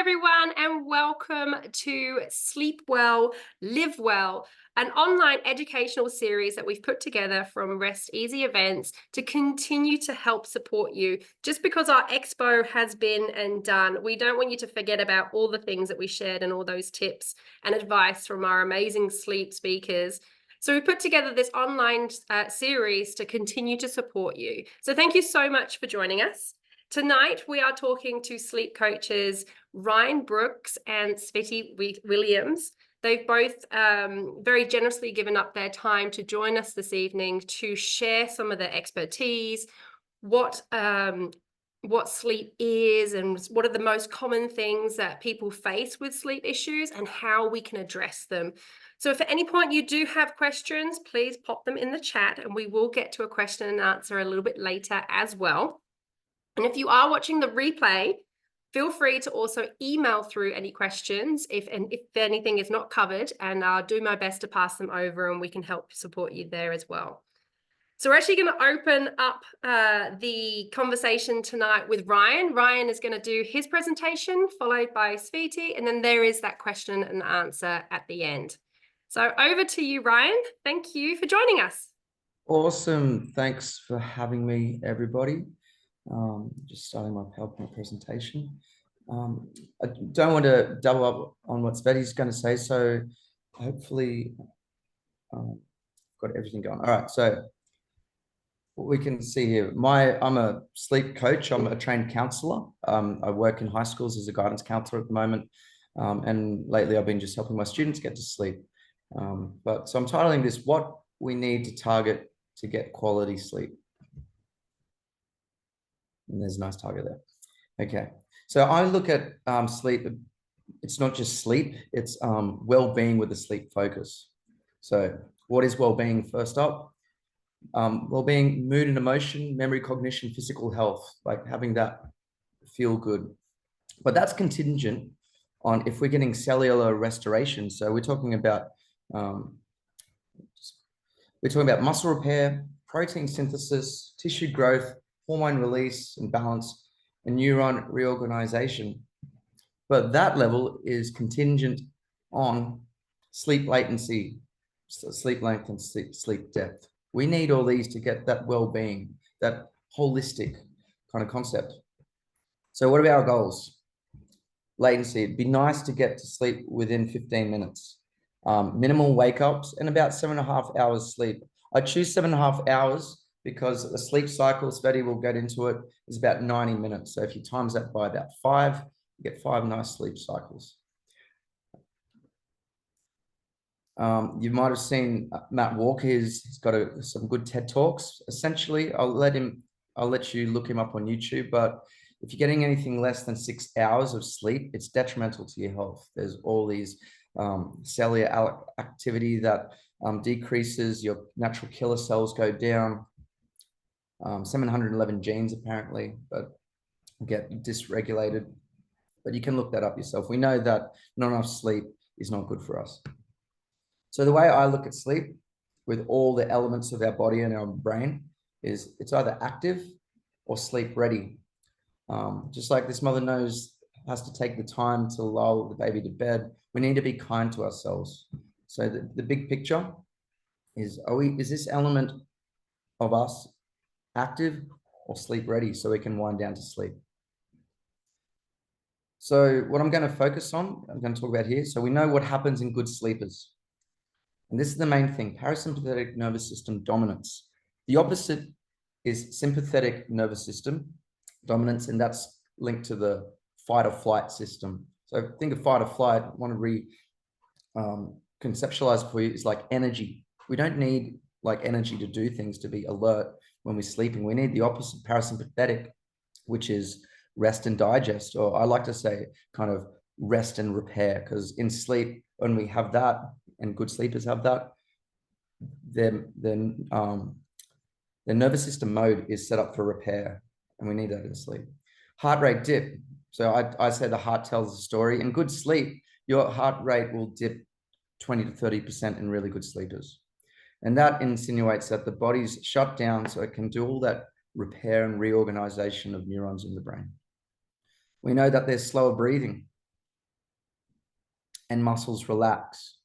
everyone, and welcome to Sleep Well, Live Well, an online educational series that we've put together from Rest Easy events to continue to help support you. Just because our expo has been and done, we don't want you to forget about all the things that we shared and all those tips and advice from our amazing sleep speakers. So we put together this online series to continue to support you. So thank you so much for joining us. Tonight, we are talking to sleep coaches Ryan Brooks and Sveti Williams. They've both very generously given up their time to join us this evening to share some of their expertise, what sleep is and what are the most common things that people face with sleep issues and how we can address them. So if at any point you do have questions, please pop them in the chat and we will get to a question and answer a little bit later as well. And if you are watching the replay, feel free to also email through any questions if anything is not covered, and I'll do my best to pass them over and we can help support you there as well. So we're actually going to open up the conversation tonight with Ryan. Ryan is going to do his presentation, followed by Sveti, and then there is that question and answer at the end. So over to you, Ryan. Thank you for joining us. Awesome. Thanks for having me, everybody. Just starting my PowerPoint presentation. I don't want to double up on what Sveti's going to say, so hopefully got everything going. All right, so what we can see here, I'm a sleep coach. I'm a trained counselor. I work in high schools as a guidance counselor at the moment, and lately I've been just helping my students get to sleep. So I'm titling this, What We Need to Target to Get Quality Sleep. And there's a nice target there. Okay, so I look at sleep. It's not just sleep, it's well-being with a sleep focus. So what is well-being? First up, well-being, mood and emotion, memory, cognition, physical health, like having that feel good. But that's contingent on if we're getting cellular restoration. So we're talking about muscle repair, protein synthesis, tissue growth, hormone release and balance, and neuron reorganization. But that level is contingent on sleep latency, sleep length, and sleep depth. We need all these to get that well-being, that holistic kind of concept. So what are our goals? Latency. It'd be nice to get to sleep within 15 minutes. Minimal wake-ups and about 7.5 hours sleep. I choose 7.5 hours because the sleep cycle, Sveti will get into it, is about 90 minutes. So if you times that by about 5, you get 5 nice sleep cycles. You might have seen Matt Walker. He's got some good TED Talks. Essentially, I'll let you look him up on YouTube. But if you're getting anything less than 6 hours of sleep, it's detrimental to your health. There's all these cellular activity that decreases, your natural killer cells go down. 711 genes apparently, but get dysregulated. But you can look that up yourself. We know that not enough sleep is not good for us. So the way I look at sleep with all the elements of our body and our brain is it's either active or sleep ready. Just like this mother has to take the time to lull the baby to bed, we need to be kind to ourselves. So the big picture is this element of us active or sleep ready so we can wind down to sleep? So what I'm going to focus on, I'm going to talk about here. So we know what happens in good sleepers. And this is the main thing, parasympathetic nervous system dominance. The opposite is sympathetic nervous system dominance, and that's linked to the fight or flight system. So think of fight or flight. I want to conceptualize for you is like energy. We don't need like energy to do things, to be alert when we're sleeping. We need the opposite, parasympathetic, which is rest and digest, or I like to say kind of rest and repair, because in sleep, when we have that, and good sleepers have that, their nervous system mode is set up for repair, and we need that in sleep. Heart rate dip. So I say the heart tells the story. In good sleep, your heart rate will dip 20 to 30% in really good sleepers. And that insinuates that the body's shut down so it can do all that repair and reorganization of neurons in the brain. We know that there's slower breathing. and muscles relax.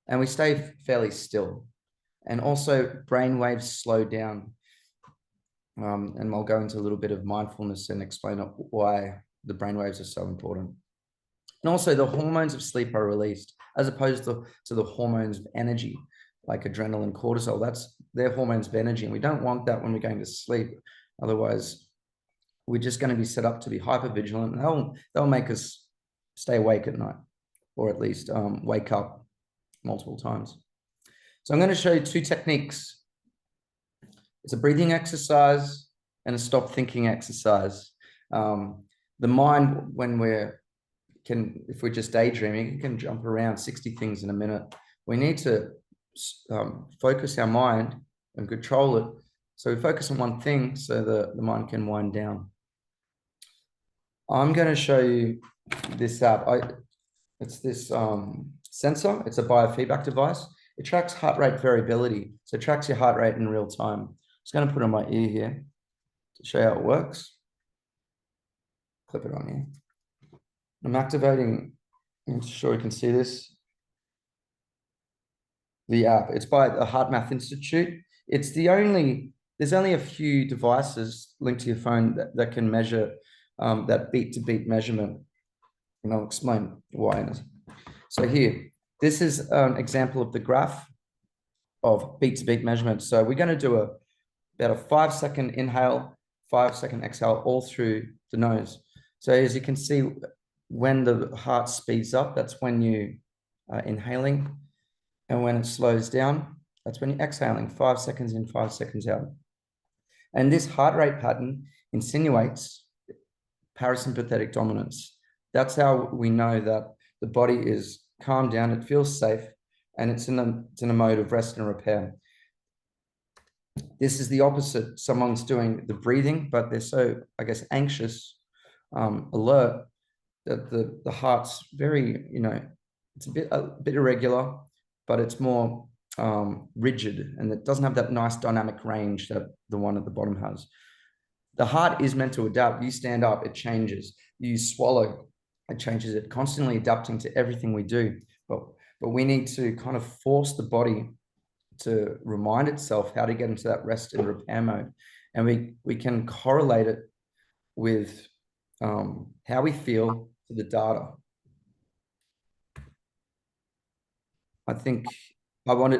And we stay fairly still. And also brain waves slow down. And I'll go into a little bit of mindfulness and explain why the brain waves are so important. And also the hormones of sleep are released as opposed to the hormones of energy, like adrenaline, cortisol. They're hormones of energy. And we don't want that when we're going to sleep. Otherwise, we're just going to be set up to be hypervigilant, and they'll make us stay awake at night, or at least wake up multiple times. So I'm going to show you two techniques. It's a breathing exercise and a stop thinking exercise. The mind, if we're just daydreaming, it can jump around 60 things in a minute. We need to focus our mind and control it. So we focus on one thing so the mind can wind down. I'm going to show you this app. It's this sensor. It's a biofeedback device. It tracks heart rate variability. So it tracks your heart rate in real time. I'm just going to put it on my ear here to show you how it works. Clip it on here. I'm activating, I'm sure you can see this, the app. It's by the Heart Math Institute. There's only a few devices linked to your phone that can measure that beat-to-beat measurement. And I'll explain why. So here, this is an example of the graph of beat-to-beat measurement. So we're going to do about a 5-second inhale, 5-second exhale, all through the nose. So as you can see, when the heart speeds up, that's when you are inhaling. And when it slows down, that's when you're exhaling, 5 seconds in, 5 seconds out. And this heart rate pattern insinuates parasympathetic dominance. That's how we know that the body is calmed down, it feels safe, and it's in a mode of rest and repair. This is the opposite. Someone's doing the breathing, but they're so, I guess, anxious, alert, that the heart's very, it's a bit irregular, but it's more rigid, and it doesn't have that nice dynamic range that the one at the bottom has. The heart is meant to adapt. You stand up, it changes. You swallow, it changes. It constantly adapting to everything we do. But we need to kind of force the body to remind itself how to get into that rest and repair mode. And we can correlate it with how we feel to the data. I think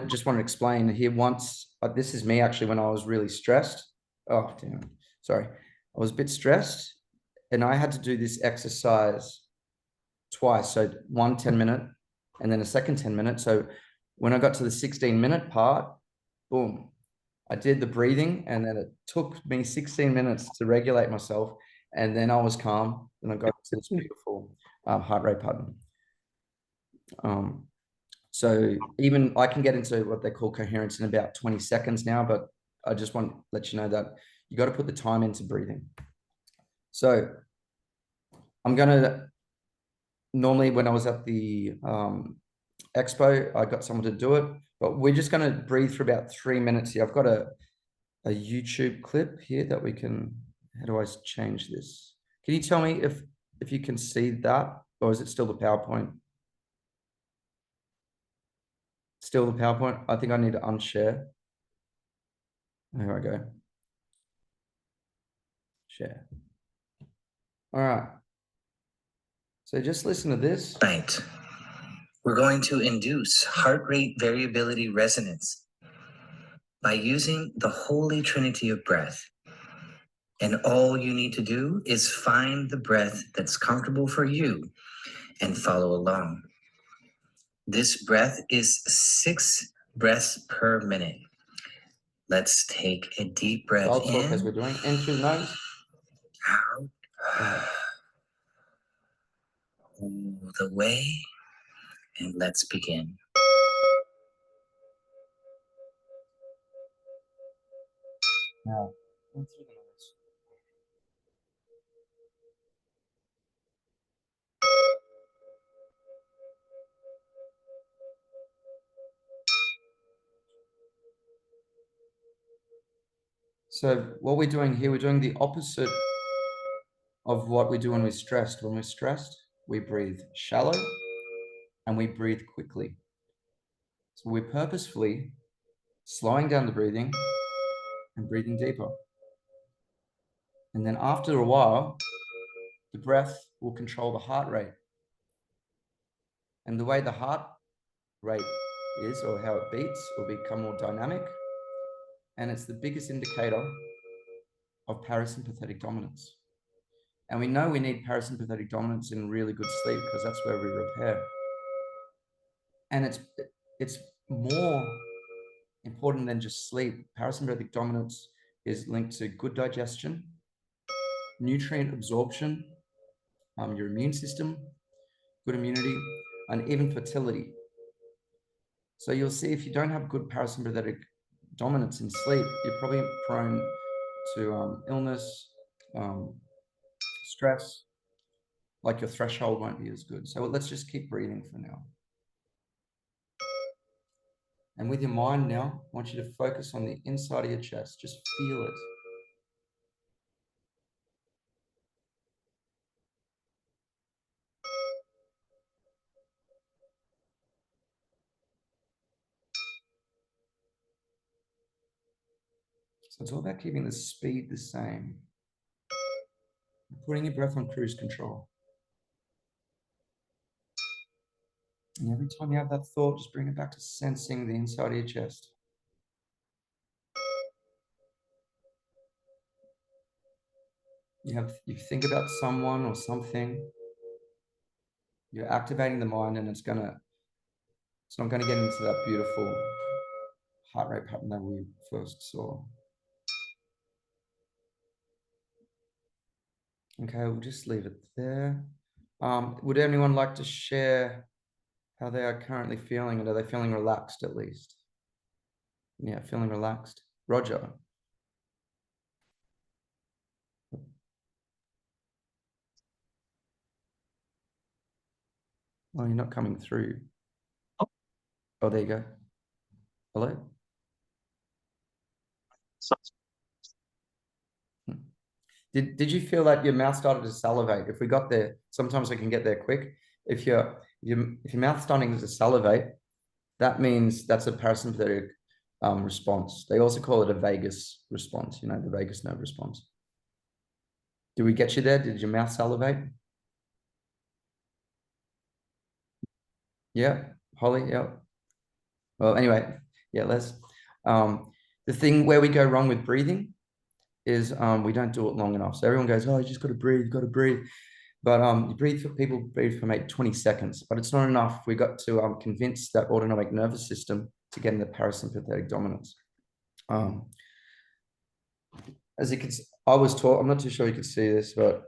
just want to explain here once. This is me actually when I was really stressed. Oh, damn. Sorry. I was a bit stressed and I had to do this exercise twice. So one 10-minute and then a second 10-minute. So when I got to the 16-minute part, boom, I did the breathing, and then it took me 16 minutes to regulate myself. And then I was calm, and I got to this beautiful heart rate pattern. So even I can get into what they call coherence in about 20 seconds now, but I just want to let you know that you got to put the time into breathing. So I'm going to, normally when I was at the expo, I got someone to do it, but we're just going to breathe for about 3 minutes here. I've got a YouTube clip here that we can, how do I change this? Can you tell me if you can see that, or is it still the PowerPoint? Still the PowerPoint? I think I need to unshare. There I go. Share. All right. So just listen to this. Right. We're going to induce heart rate variability resonance by using the holy trinity of breath. And all you need to do is find the breath that's comfortable for you and follow along. This breath is 6 breaths per minute. Let's take a deep breath I'll in. talk as we're doing. In through the nose. Out. Hold the way, and let's begin. Now, in through the nose. So what we're doing here, we're doing the opposite of what we do when we're stressed. When we're stressed, we breathe shallow and we breathe quickly. So we're purposefully slowing down the breathing and breathing deeper. And then after a while, the breath will control the heart rate. And the way the heart rate is, or how it beats, will become more dynamic. And it's the biggest indicator of parasympathetic dominance. And we know we need parasympathetic dominance in really good sleep because that's where we repair. And it's more important than just sleep. Parasympathetic dominance is linked to good digestion, nutrient absorption, your immune system, good immunity, and even fertility. So you'll see if you don't have good parasympathetic dominance in sleep, you're probably prone to illness, stress, like your threshold won't be as good. So let's just keep breathing for now. And with your mind now, I want you to focus on the inside of your chest. Just feel it. So it's all about keeping the speed the same. Putting your breath on cruise control. And every time you have that thought, just bring it back to sensing the inside of your chest. You think about someone or something, you're activating the mind, and it's not going to get into that beautiful heart rate pattern that we first saw. Okay, we'll just leave it there. Would anyone like to share how they are currently feeling, and are they feeling relaxed at least? Yeah, feeling relaxed. Roger. Oh, you're not coming through. Oh, there you go. Hello? Did you feel like your mouth started to salivate? If we got there, sometimes we can get there quick. If your mouth's starting to salivate, that means that's a parasympathetic response. They also call it a vagus response, the vagus nerve response. Did we get you there? Did your mouth salivate? Yeah, Holly, yeah. Well, anyway, yeah, Les. The thing where we go wrong with breathing is we don't do it long enough. So everyone goes, oh, you just got to breathe, But people breathe for maybe 20 seconds, but it's not enough. We got to convince that autonomic nervous system to get in the parasympathetic dominance. As you can see, I'm not too sure you could see this, but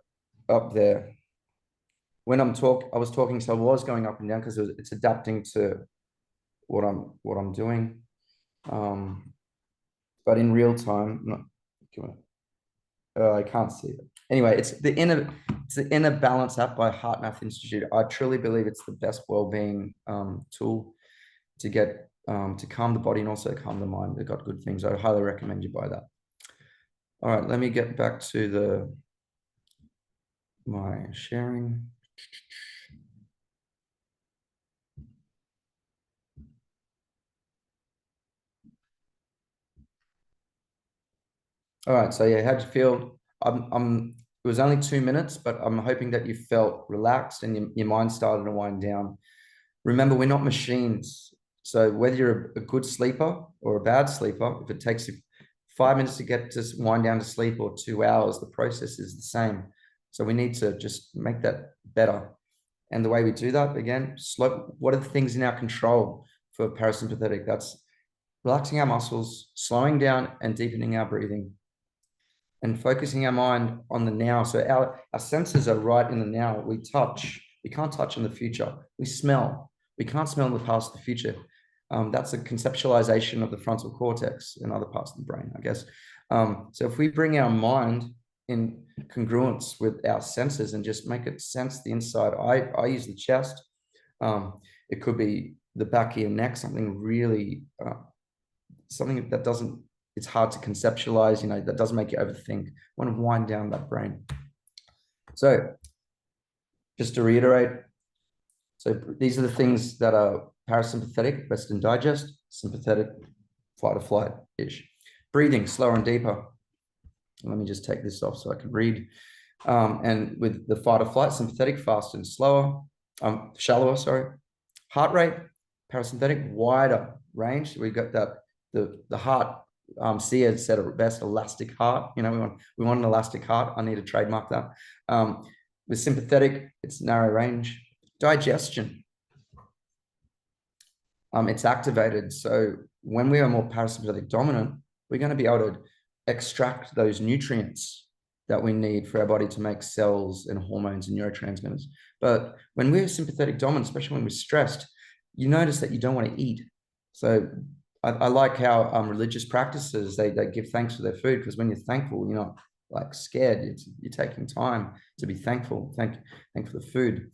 up there, when I was talking, so I was going up and down because it's adapting to what I'm doing. But in real time, I can't see it. Anyway, it's the inner balance app by Heart Math Institute. I truly believe it's the best well-being tool to get to calm the body and also calm the mind. They've got good things. I highly recommend you buy that. All right, let me get back to my sharing. All right, so yeah, how'd you feel? It was only 2 minutes, but I'm hoping that you felt relaxed and your mind started to wind down. Remember, we're not machines. So whether you're a good sleeper or a bad sleeper, if it takes you 5 minutes to get to wind down to sleep or 2 hours, the process is the same. So we need to just make that better. And the way we do that, again, what are the things in our control for parasympathetic? That's relaxing our muscles, slowing down and deepening our breathing, and focusing our mind on the now. So our senses are right in the now. We touch. We can't touch in the future. We smell. We can't smell in the past, the future. That's a conceptualization of the frontal cortex and other parts of the brain, I guess. So if we bring our mind in congruence with our senses and just make it sense the inside, I use the chest. It could be the back of your neck, something really, something that doesn't, it's hard to conceptualize, that doesn't make you overthink. I want to wind down that brain. So just to reiterate, So these are the things that are parasympathetic, rest and digest, sympathetic, fight or flight-ish. Breathing, slower and deeper. Let me just take this off so I can read. And with the fight or flight, sympathetic, fast and slower, shallower, sorry. Heart rate, parasympathetic, wider range. We've got that, the heart, Sia said it best, elastic heart. You know, we want an elastic heart. I need to trademark that. With sympathetic, it's narrow range. Digestion, it's activated. So when we are more parasympathetic dominant, we're going to be able to extract those nutrients that we need for our body to make cells and hormones and neurotransmitters. But when we're sympathetic dominant, especially when we're stressed, you notice that you don't want to eat. So I like how religious practices, they give thanks for their food, because when you're thankful, you're not like scared. You're taking time to be thankful. Thank for the food.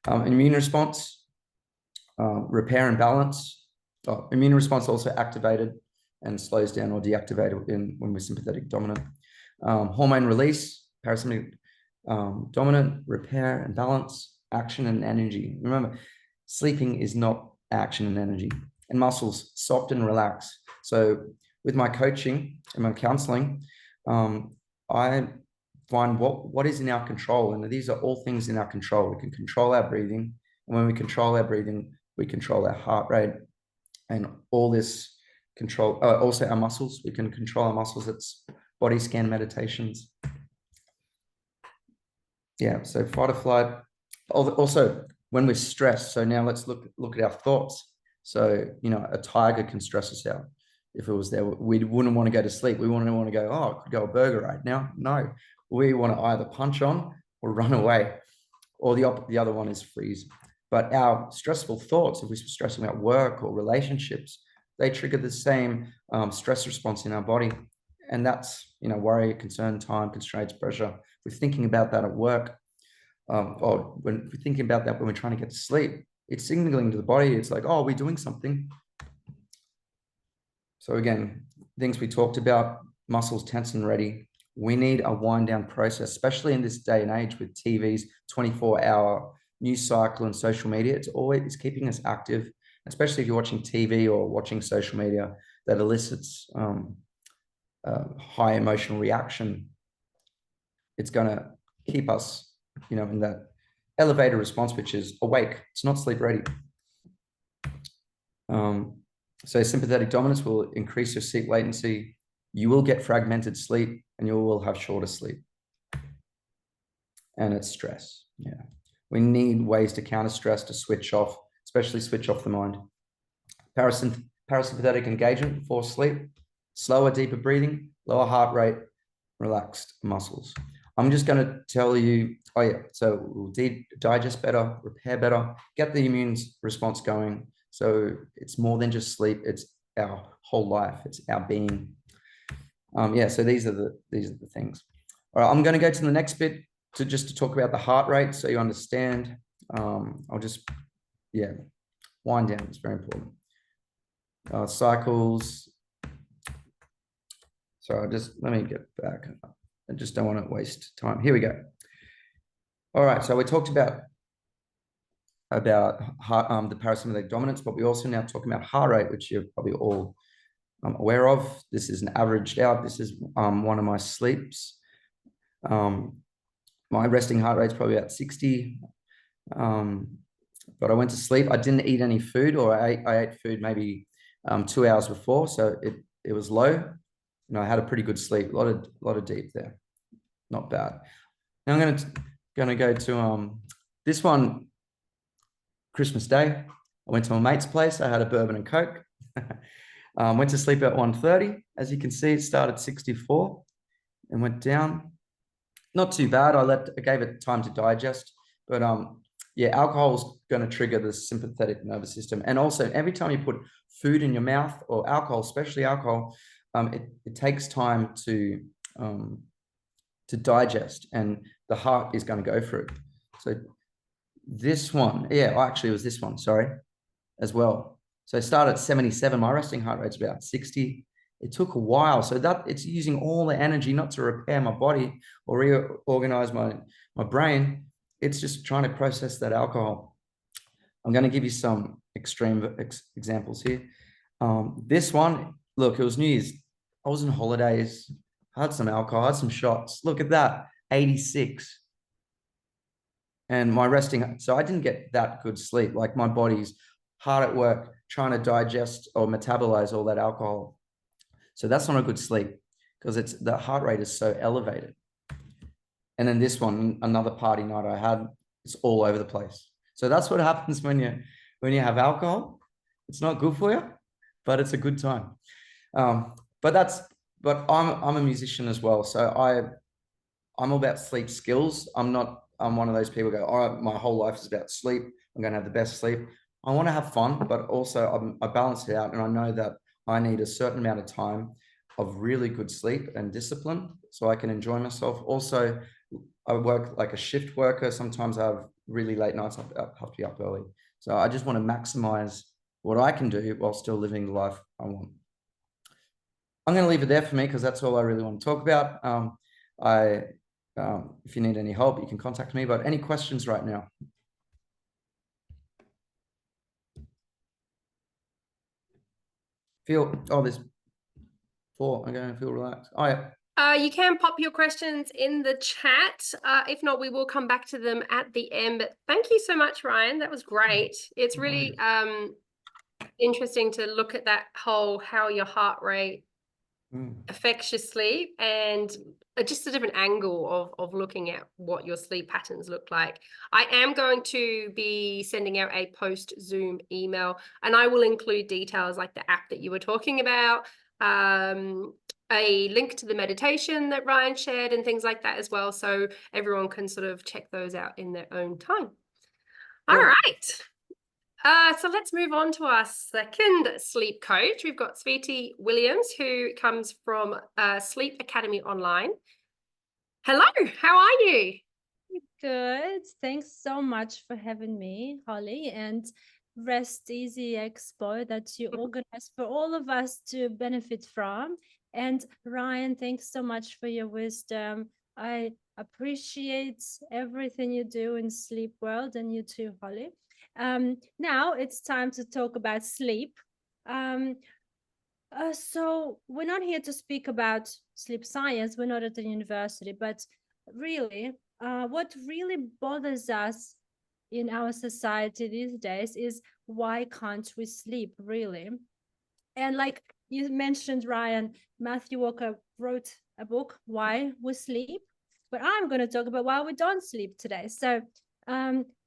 Immune response, repair and balance. Immune response also activated and slows down or deactivated when we're sympathetic dominant. Hormone release, parasympathetic dominant, repair and balance, action and energy. Remember, sleeping is not action and energy. And muscles, soft and relax. So with my coaching and my counseling, I find what is in our control. And these are all things in our control. We can control our breathing. And when we control our breathing, we control our heart rate and all this control. Also our muscles, we can control our muscles. It's body scan meditations. Yeah, so fight or flight. Also, when we're stressed, so now let's look at our thoughts. So, you know, a tiger can stress us out. If it was there, we wouldn't want to go to sleep. We wouldn't want to go, oh, I could go a burger right now. No, we want to either punch on or run away, or the other one is freeze. But our stressful thoughts, if we're stressing about work or relationships, they trigger the same stress response in our body. And that's, you know, worry, concern, time, constraints, pressure. We're thinking about that at work, or when we're thinking about that when we're trying to get to sleep, it's signaling to the body. It's like, oh, we're doing something. So again, things we talked about, muscles tense and ready. We need a wind down process, especially in this day and age with TV's 24-hour news cycle and social media. It's keeping us active, especially if you're watching TV or watching social media that elicits high emotional reaction. It's going to keep us, you know, in that elevated response, which is awake. It's not sleep ready. So sympathetic dominance will increase your sleep latency. You will get fragmented sleep and you will have shorter sleep. And it's stress. Yeah. We need ways to counter stress, to switch off, especially switch off the mind. Parasympathetic engagement before sleep, slower, deeper breathing, lower heart rate, relaxed muscles. I'm just going to tell you, oh yeah, so we'll digest better, repair better, get the immune response going. So it's more than just sleep, it's our whole life, it's our being. Yeah, so these are the things. All right, I'm going to go to the next bit to talk about the heart rate so you understand. I'll just, yeah, wind down, it's very important. Cycles. So let me get back. I just don't want to waste time. Here we go. All right, so we talked about heart, the parasympathetic dominance, but we also now talking about heart rate, which you're probably all aware of. This is an averaged out. This is one of my sleeps. My resting heart rate is probably about 60. But I went to sleep. I didn't eat any food, or I ate food maybe 2 hours before, so it was low. You know, I had a pretty good sleep. A lot of deep there. Not bad. Now I'm gonna go to this one. Christmas Day, I went to my mate's place. I had a bourbon and Coke. Went to sleep at 1:30. As you can see, it started 64 and went down. Not too bad. I gave it time to digest, but yeah, alcohol is going to trigger the sympathetic nervous system. And also, every time you put food in your mouth or alcohol, especially alcohol, it takes time to digest, and the heart is going to go through. So this one, yeah, actually it was this one, sorry, as well. So I started at 77. My resting heart rate's about 60. It took a while. So that it's using all the energy not to repair my body or reorganize my brain. It's just trying to process that alcohol. I'm going to give you some extreme examples here. This one, look, it was New Year's. I was on holidays. I had some alcohol, I had some shots. Look at that, 86. And my resting, so I didn't get that good sleep. Like my body's hard at work trying to digest or metabolize all that alcohol. So that's not a good sleep because it's the heart rate is so elevated. And then this one, another party night I had, it's all over the place. So that's what happens when you have alcohol. It's not good for you, but it's a good time. But I'm a musician as well. So I'm all about sleep skills. I'm one of those people who go, all right, my whole life is about sleep. I'm going to have the best sleep. I want to have fun, but also I balance it out. And I know that I need a certain amount of time of really good sleep and discipline so I can enjoy myself. Also, I work like a shift worker. Sometimes I have really late nights. I have to be up early. So I just want to maximize what I can do while still living the life I want. I'm going to leave it there for me because that's all I really want to talk about. If you need any help, you can contact me. But any questions right now? There's 4. I'm going to feel relaxed. Oh, yeah. You can pop your questions in the chat. If not, we will come back to them at the end. But thank you so much, Ryan. That was great. It's really interesting to look at that whole how your heart rate affects your sleep and just a different angle of looking at what your sleep patterns look like. I am going to be sending out a post Zoom email, and I will include details like the app that you were talking about, a link to the meditation that Ryan shared and things like that as well, so everyone can sort of check those out in their own time. All right. So let's move on to our second sleep coach. We've got Sveti Williams, who comes from Sleep Academy Online. Hello, how are you? Good. Thanks so much for having me, Holly, and Rest Easy Expo that you organized for all of us to benefit from. And Ryan, thanks so much for your wisdom. I appreciate everything you do in sleep world, and you too, Holly. Now it's time to talk about sleep. So we're not here to speak about sleep science. We're not at the university, but really, what really bothers us in our society these days is why can't we sleep, really? And like you mentioned, Ryan, Matthew Walker wrote a book, Why We Sleep, but I'm going to talk about why we don't sleep today. So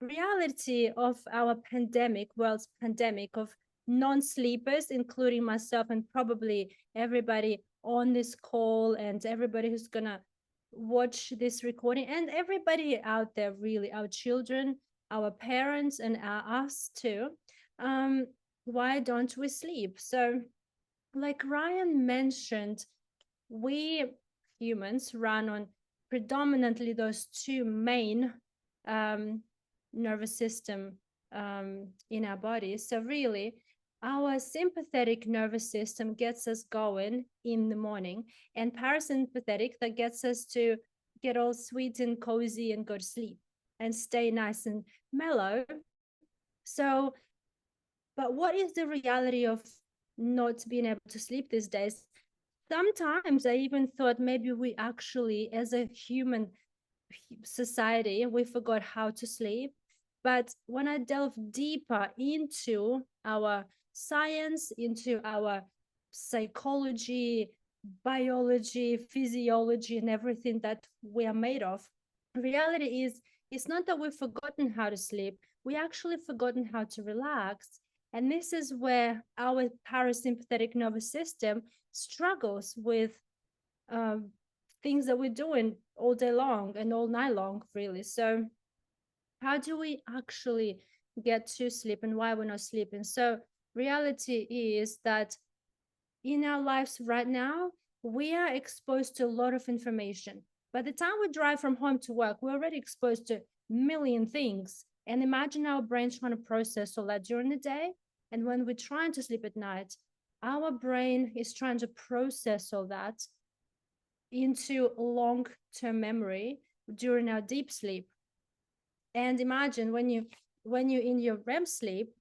reality of our pandemic, world's pandemic of non-sleepers, including myself and probably everybody on this call and everybody who's going to watch this recording and everybody out there, really, our children, our parents, and us too. Why don't we sleep? So like Ryan mentioned, we humans run on predominantly those 2 main nervous system in our bodies. So really, our sympathetic nervous system gets us going in the morning, and parasympathetic that gets us to get all sweet and cozy and go to sleep and stay nice and mellow. So, but what is the reality of not being able to sleep these days? Sometimes I even thought maybe we actually, as a human society, we forgot how to sleep. But when I delve deeper into our science, into our psychology, biology, physiology, and everything that we are made of, reality is it's not that we've forgotten how to sleep. We actually forgotten how to relax. And this is where our parasympathetic nervous system struggles with things that we're doing all day long and all night long, really. So how do we actually get to sleep and why we're not sleeping? So reality is that in our lives right now, we are exposed to a lot of information. By the time we drive from home to work, we're already exposed to a million things. And imagine our brains trying to process all that during the day. And when we're trying to sleep at night, our brain is trying to process all that into long-term memory during our deep sleep. And imagine when you when you're in your REM sleep,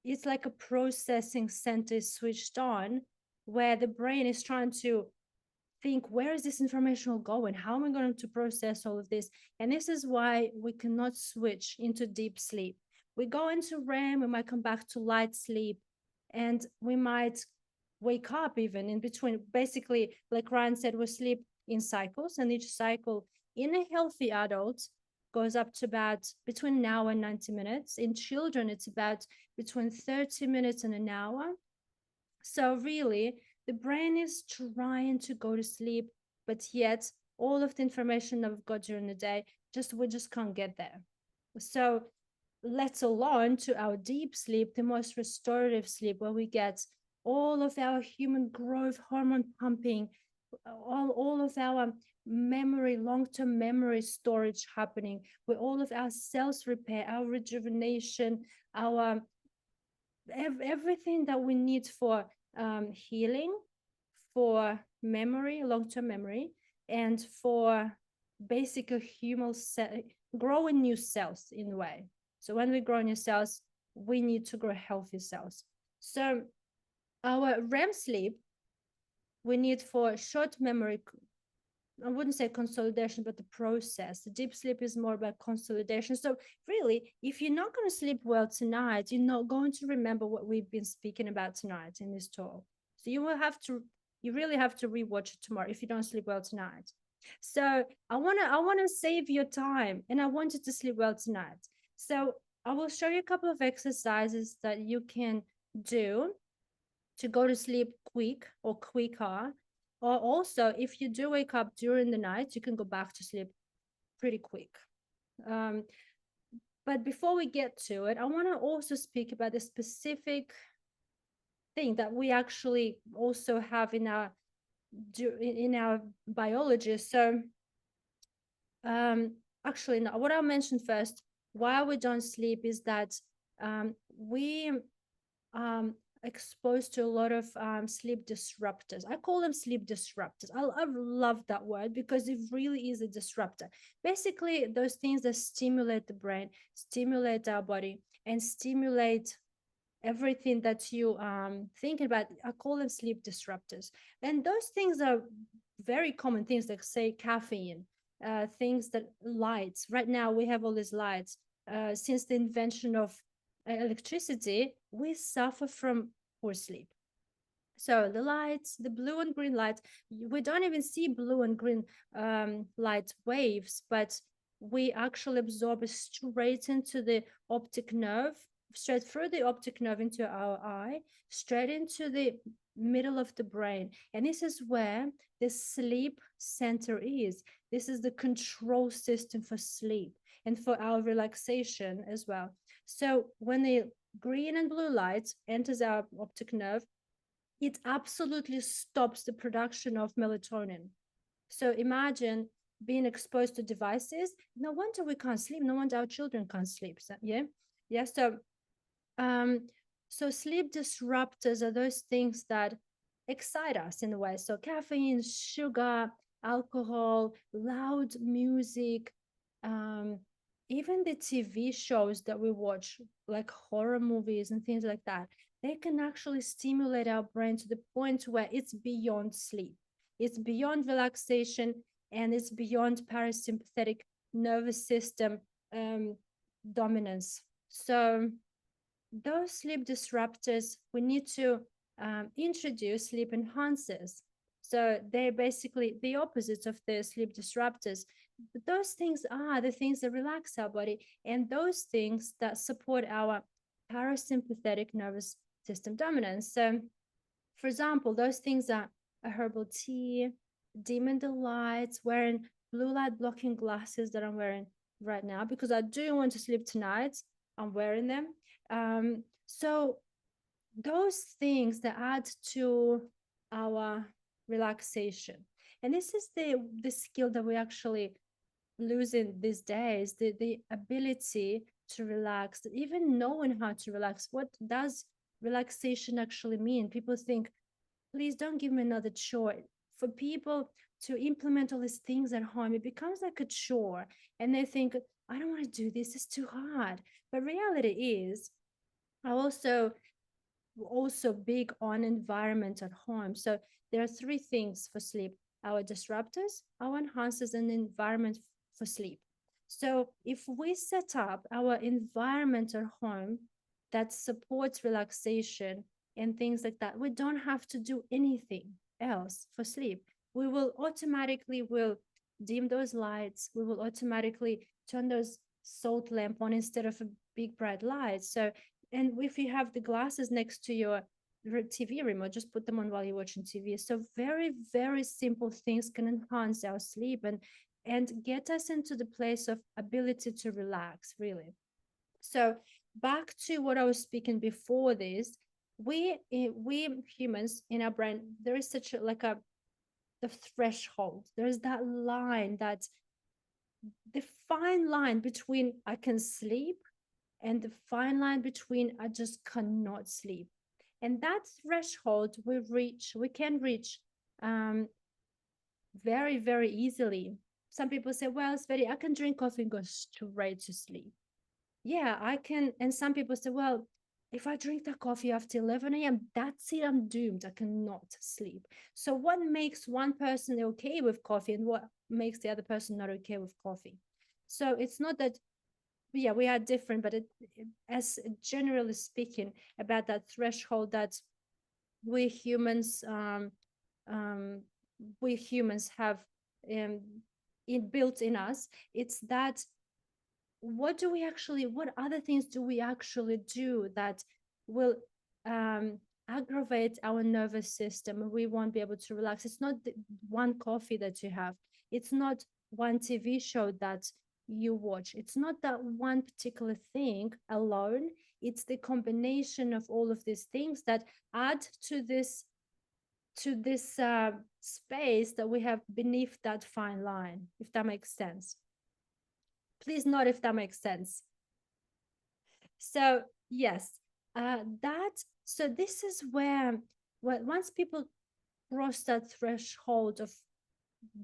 it's like a processing center is switched on, where the brain is trying to think, where is this information going? How am I going to process all of this? And this is why we cannot switch into deep sleep. We go into REM, we might come back to light sleep, and we might wake up even in between. Basically, like Ryan said, we sleep in cycles, and each cycle in a healthy adult goes up to about between an hour and 90 minutes. In children, it's about between 30 minutes and an hour. So really, the brain is trying to go to sleep, but yet all of the information that we've got during the day, we just can't get there. So let alone to our deep sleep, the most restorative sleep, where we get all of our human growth hormone pumping, all of our memory, long-term memory storage happening, where all of our cells repair, our rejuvenation, our everything that we need for healing, for memory, long-term memory, and for basic human growing new cells in a way. So when we grow new cells, we need to grow healthy cells. So our REM sleep, we need for short memory, I wouldn't say consolidation, but the process. The deep sleep is more about consolidation. So really, if you're not going to sleep well tonight, you're not going to remember what we've been speaking about tonight in this talk. So you really have to rewatch it tomorrow if you don't sleep well tonight. So I wanna save your time, and I want you to sleep well tonight. So I will show you a couple of exercises that you can do to go to sleep quick or quicker. Or also, if you do wake up during the night, you can go back to sleep pretty quick. But before we get to it, I want to also speak about the specific thing that we actually also have in our biology. So actually, no, what I'll mention first, why we don't sleep, is that we exposed to a lot of sleep disruptors. I call them sleep disruptors. I love that word because it really is a disruptor. Basically, those things that stimulate the brain, stimulate our body, and stimulate everything that you think about. I call them sleep disruptors. And those things are very common things, like say caffeine, things that lights. Right now we have all these lights. Since the invention of electricity, we suffer from poor sleep. So the lights, the blue and green lights, we don't even see blue and green light waves, but we actually absorb it straight into the optic nerve, straight through the optic nerve into our eye, straight into the middle of the brain. And this is where the sleep center is. This is the control system for sleep and for our relaxation as well. So when the green and blue light enters our optic nerve, it absolutely stops the production of melatonin. So imagine being exposed to devices. No wonder we can't sleep. No wonder our children can't sleep. So, yeah. So sleep disruptors are those things that excite us in a way. So caffeine, sugar, alcohol, loud music, even the TV shows that we watch, like horror movies and things like that, they can actually stimulate our brain to the point where it's beyond sleep. It's beyond relaxation, and it's beyond parasympathetic nervous system dominance. So those sleep disruptors, we need to introduce sleep enhancers. So they're basically the opposites of the sleep disruptors. But those things are the things that relax our body, and those things that support our parasympathetic nervous system dominance. So, for example, those things are a herbal tea, dimming the lights, wearing blue light blocking glasses that I'm wearing right now because I do want to sleep tonight. I'm wearing them. So those things that add to our relaxation. And this is the skill that we actually losing these days, the ability to relax, even knowing how to relax. What does relaxation actually mean? People think, please don't give me another chore. For people, implement all these things at home. It becomes like a chore, and they think, I don't want to do this, it's too hard. But reality is, I also big on environment at home. So there are three things for sleep: our disruptors, our enhancers, and environment for sleep. So if we set up our environment at home that supports relaxation and things like that, we don't have to do anything else for sleep. We will automatically will dim those lights. We will automatically turn those salt lamp on instead of a big bright light. So, and if you have the glasses next to your TV remote, just put them on while you're watching TV. So very, very simple things can enhance our sleep and get us into the place of ability to relax, really. So back to what I was speaking before this, we humans in our brain, there is such a, like a the threshold. There's that line, that the fine line between I can sleep and the fine line between I just cannot sleep. And that threshold we can reach very, very easily. Some people say, well, Sveti, I can drink coffee and go straight to sleep. Yeah, I can. And some people say, well, if I drink that coffee after 11 a.m., that's it, I'm doomed. I cannot sleep. So what makes one person okay with coffee and what makes the other person not okay with coffee? So it's not that, yeah, we are different, but as generally speaking, about that threshold that we humans have built in us, it's that what other things do we actually do that will aggravate our nervous system? We won't be able to relax. It's not the one coffee that you have. It's not one TV show that you watch. It's not that one particular thing alone. It's the combination of all of these things that add to this space that we have beneath that fine line, if that makes sense. Please note if that makes sense. So yes, so this is where once people cross that threshold of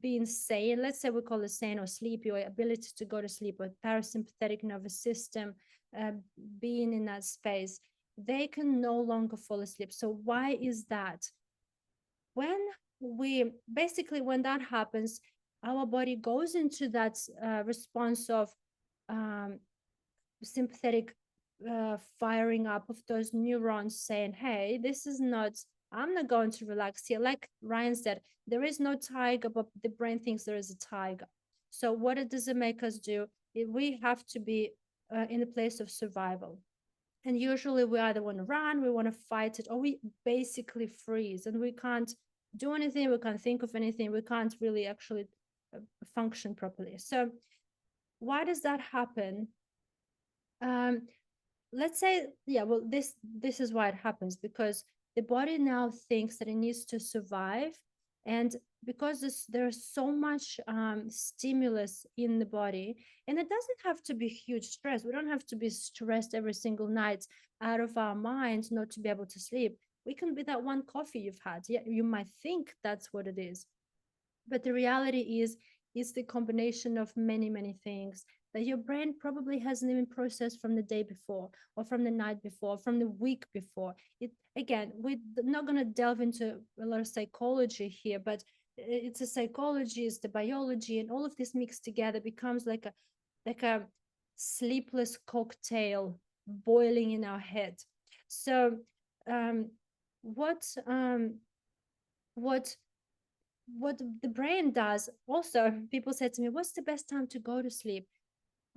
being sane, let's say we call it sane or sleepy, or ability to go to sleep, or parasympathetic nervous system being in that space, they can no longer fall asleep. So why is that? When that happens, our body goes into that response of sympathetic firing up of those neurons saying, hey, I'm not going to relax here. Like Ryan said, there is no tiger, but the brain thinks there is a tiger. So what does it make us do? We have to be in a place of survival. And usually we either want to run, we want to fight it, or we basically freeze and we can't do anything, we can't think of anything, we can't really actually function properly. So why does that happen? Let's say, yeah, well, this is why it happens, because the body now thinks that it needs to survive, and because there's so much stimulus in the body, and it doesn't have to be huge stress. We don't have to be stressed every single night out of our minds not to be able to sleep. We can be that one coffee you've had. Yeah, you might think that's what it is, but the reality is it's the combination of many, many things that your brain probably hasn't even processed from the day before, or from the night before, from the week before. Again, we're not going to delve into a lot of psychology here, but it's a psychology, it's the biology, and all of this mixed together becomes like a sleepless cocktail boiling in our head. So what the brain does also, people said to me, what's the best time to go to sleep?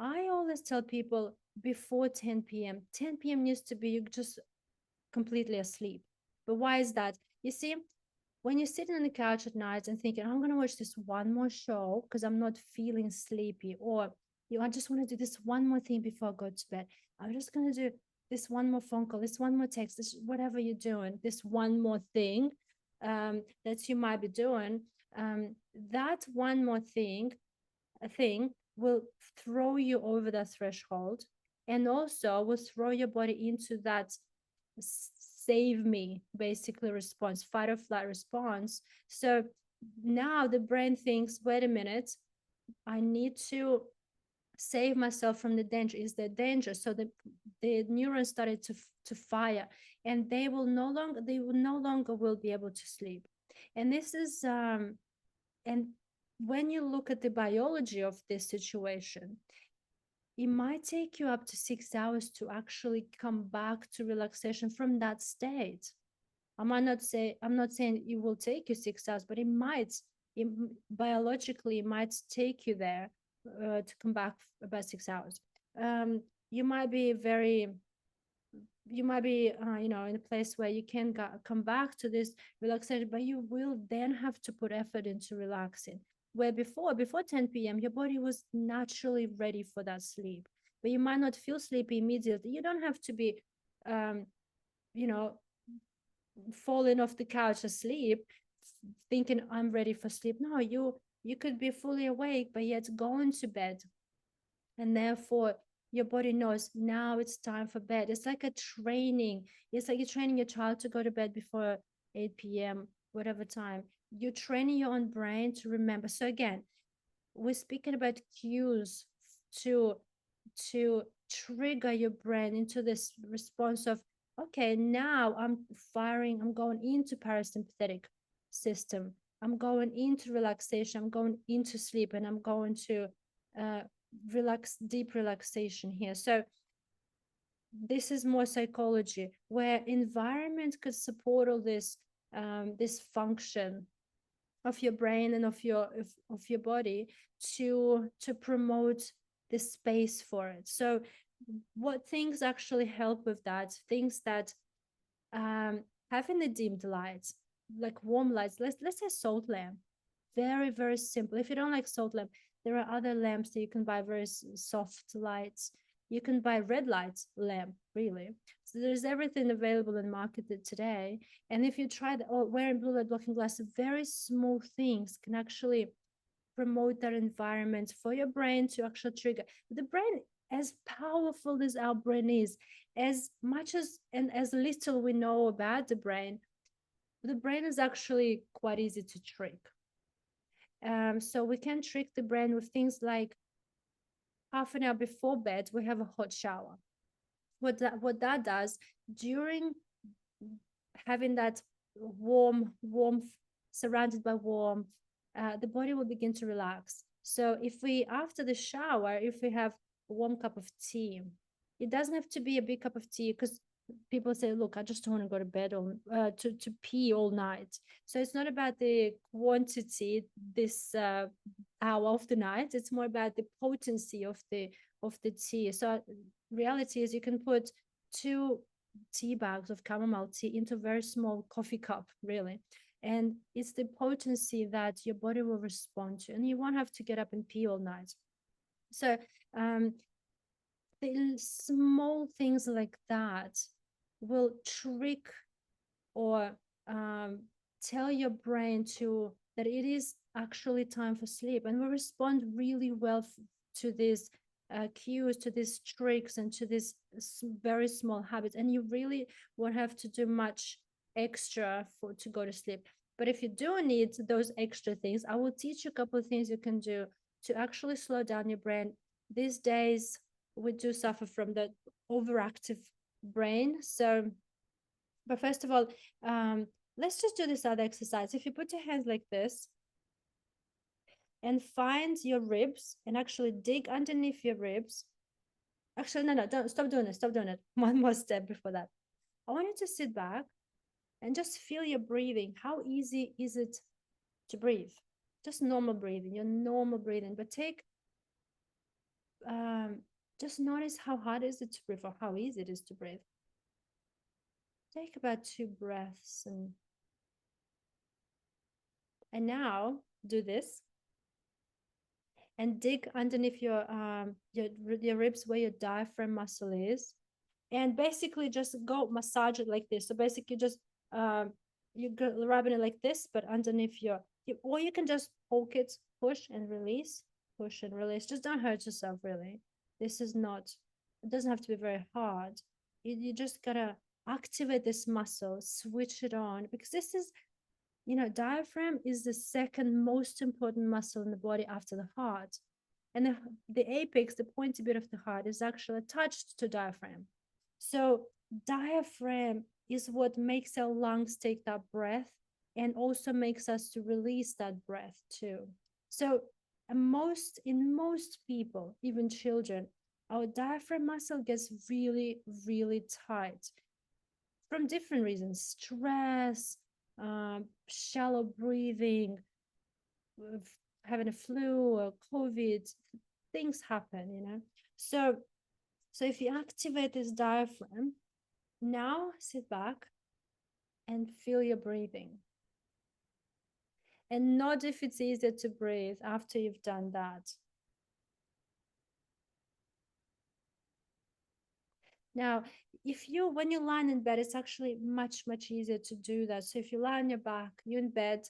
I always tell people before 10 p.m. 10 p.m. used to be just completely asleep. But why is that? You see, when you're sitting on the couch at night and thinking, I'm going to watch this one more show because I'm not feeling sleepy, or I just want to do this one more thing before I go to bed. I'm just going to do this one more phone call, this one more text, this whatever you're doing, this one more thing that you might be doing. That one more thing will throw you over that threshold, and also will throw your body into that save me basically response, fight or flight response. So now the brain thinks, wait a minute, I need to save myself from the danger. Is there danger? So the neurons started to fire, and they will no longer will be able to sleep. And this is and when you look at the biology of this situation, it might take you up to 6 hours to actually come back to relaxation from that state. I'm not saying it will take you 6 hours, but biologically it might take you there to come back about 6 hours. You might be in a place where you can come back to this relaxation, but you will then have to put effort into relaxing. Where before 10 p.m., your body was naturally ready for that sleep, but you might not feel sleepy immediately. You don't have to be, falling off the couch asleep, thinking I'm ready for sleep. No, you could be fully awake, but yet going to bed, and therefore your body knows now it's time for bed. It's like a training. It's like you're training your child to go to bed before 8 p.m., whatever time. You're training your own brain to remember. So again, we're speaking about cues to trigger your brain into this response of, okay, now I'm going into parasympathetic system. I'm going into relaxation. I'm going into sleep, and I'm going to deep relaxation here. So this is more psychology, where environment could support all this this function of your brain and of your body to promote the space for it. So what things actually help with that? Things that having the dimmed lights, like warm lights, let's say salt lamp. Very, very simple. If you don't like salt lamp, there are other lamps that you can buy, very soft lights. You can buy red lights lamp, really. So there's everything available in the market today. And if you try wearing blue light blocking glasses, very small things can actually promote that environment for your brain to actually trigger. The brain, as powerful as our brain is, as much as and as little we know about the brain is actually quite easy to trick. So we can trick the brain with things like half an hour before bed, we have a hot shower. What that does, during having that warmth, surrounded by warmth, the body will begin to relax. So after the shower, if we have a warm cup of tea, it doesn't have to be a big cup of tea, because people say, look, I just don't want to go to bed to pee all night. So it's not about the quantity this hour of the night. It's more about the potency of the tea. So reality is you can put 2 tea bags of chamomile tea into a very small coffee cup, really. And it's the potency that your body will respond to, and you won't have to get up and pee all night. So the small things like that will trick or tell your brain that it is actually time for sleep, and will respond really well to these cues, to these tricks, and to these very small habits. And you really won't have to do much extra to go to sleep. But if you do need those extra things, I will teach you a couple of things you can do to actually slow down your brain. These days, we do suffer from the overactive brain. So, but first of all, let's just do this other exercise. If you put your hands like this and find your ribs and actually dig underneath your ribs. Actually, no, don't stop doing it. Stop doing it. One more step before that. I want you to sit back and just feel your breathing. How easy is it to breathe? Just normal breathing, your normal breathing. But just notice how hard is it to breathe, or how easy it is to breathe. Take about 2 breaths, and now do this and dig underneath your ribs where your diaphragm muscle is, and basically just go massage it like this. So basically just you're rubbing it like this, but underneath or you can just poke it, push and release, push and release. Just don't hurt yourself, really. This is not, it doesn't have to be very hard. You just gotta activate this muscle, switch it on, because this is, you know, diaphragm is the second most important muscle in the body after the heart. And the apex, the pointy bit of the heart, is actually attached to diaphragm. So diaphragm is what makes our lungs take that breath and also makes us to release that breath too. So in most people, even children, our diaphragm muscle gets really, really tight from different reasons: stress, shallow breathing, having a flu or COVID. Things happen, you know. So if you activate this diaphragm, now sit back and feel your breathing. And nod if it's easier to breathe after you've done that. Now, when you lie in bed, it's actually much, much easier to do that. So if you lie on your back, you're in bed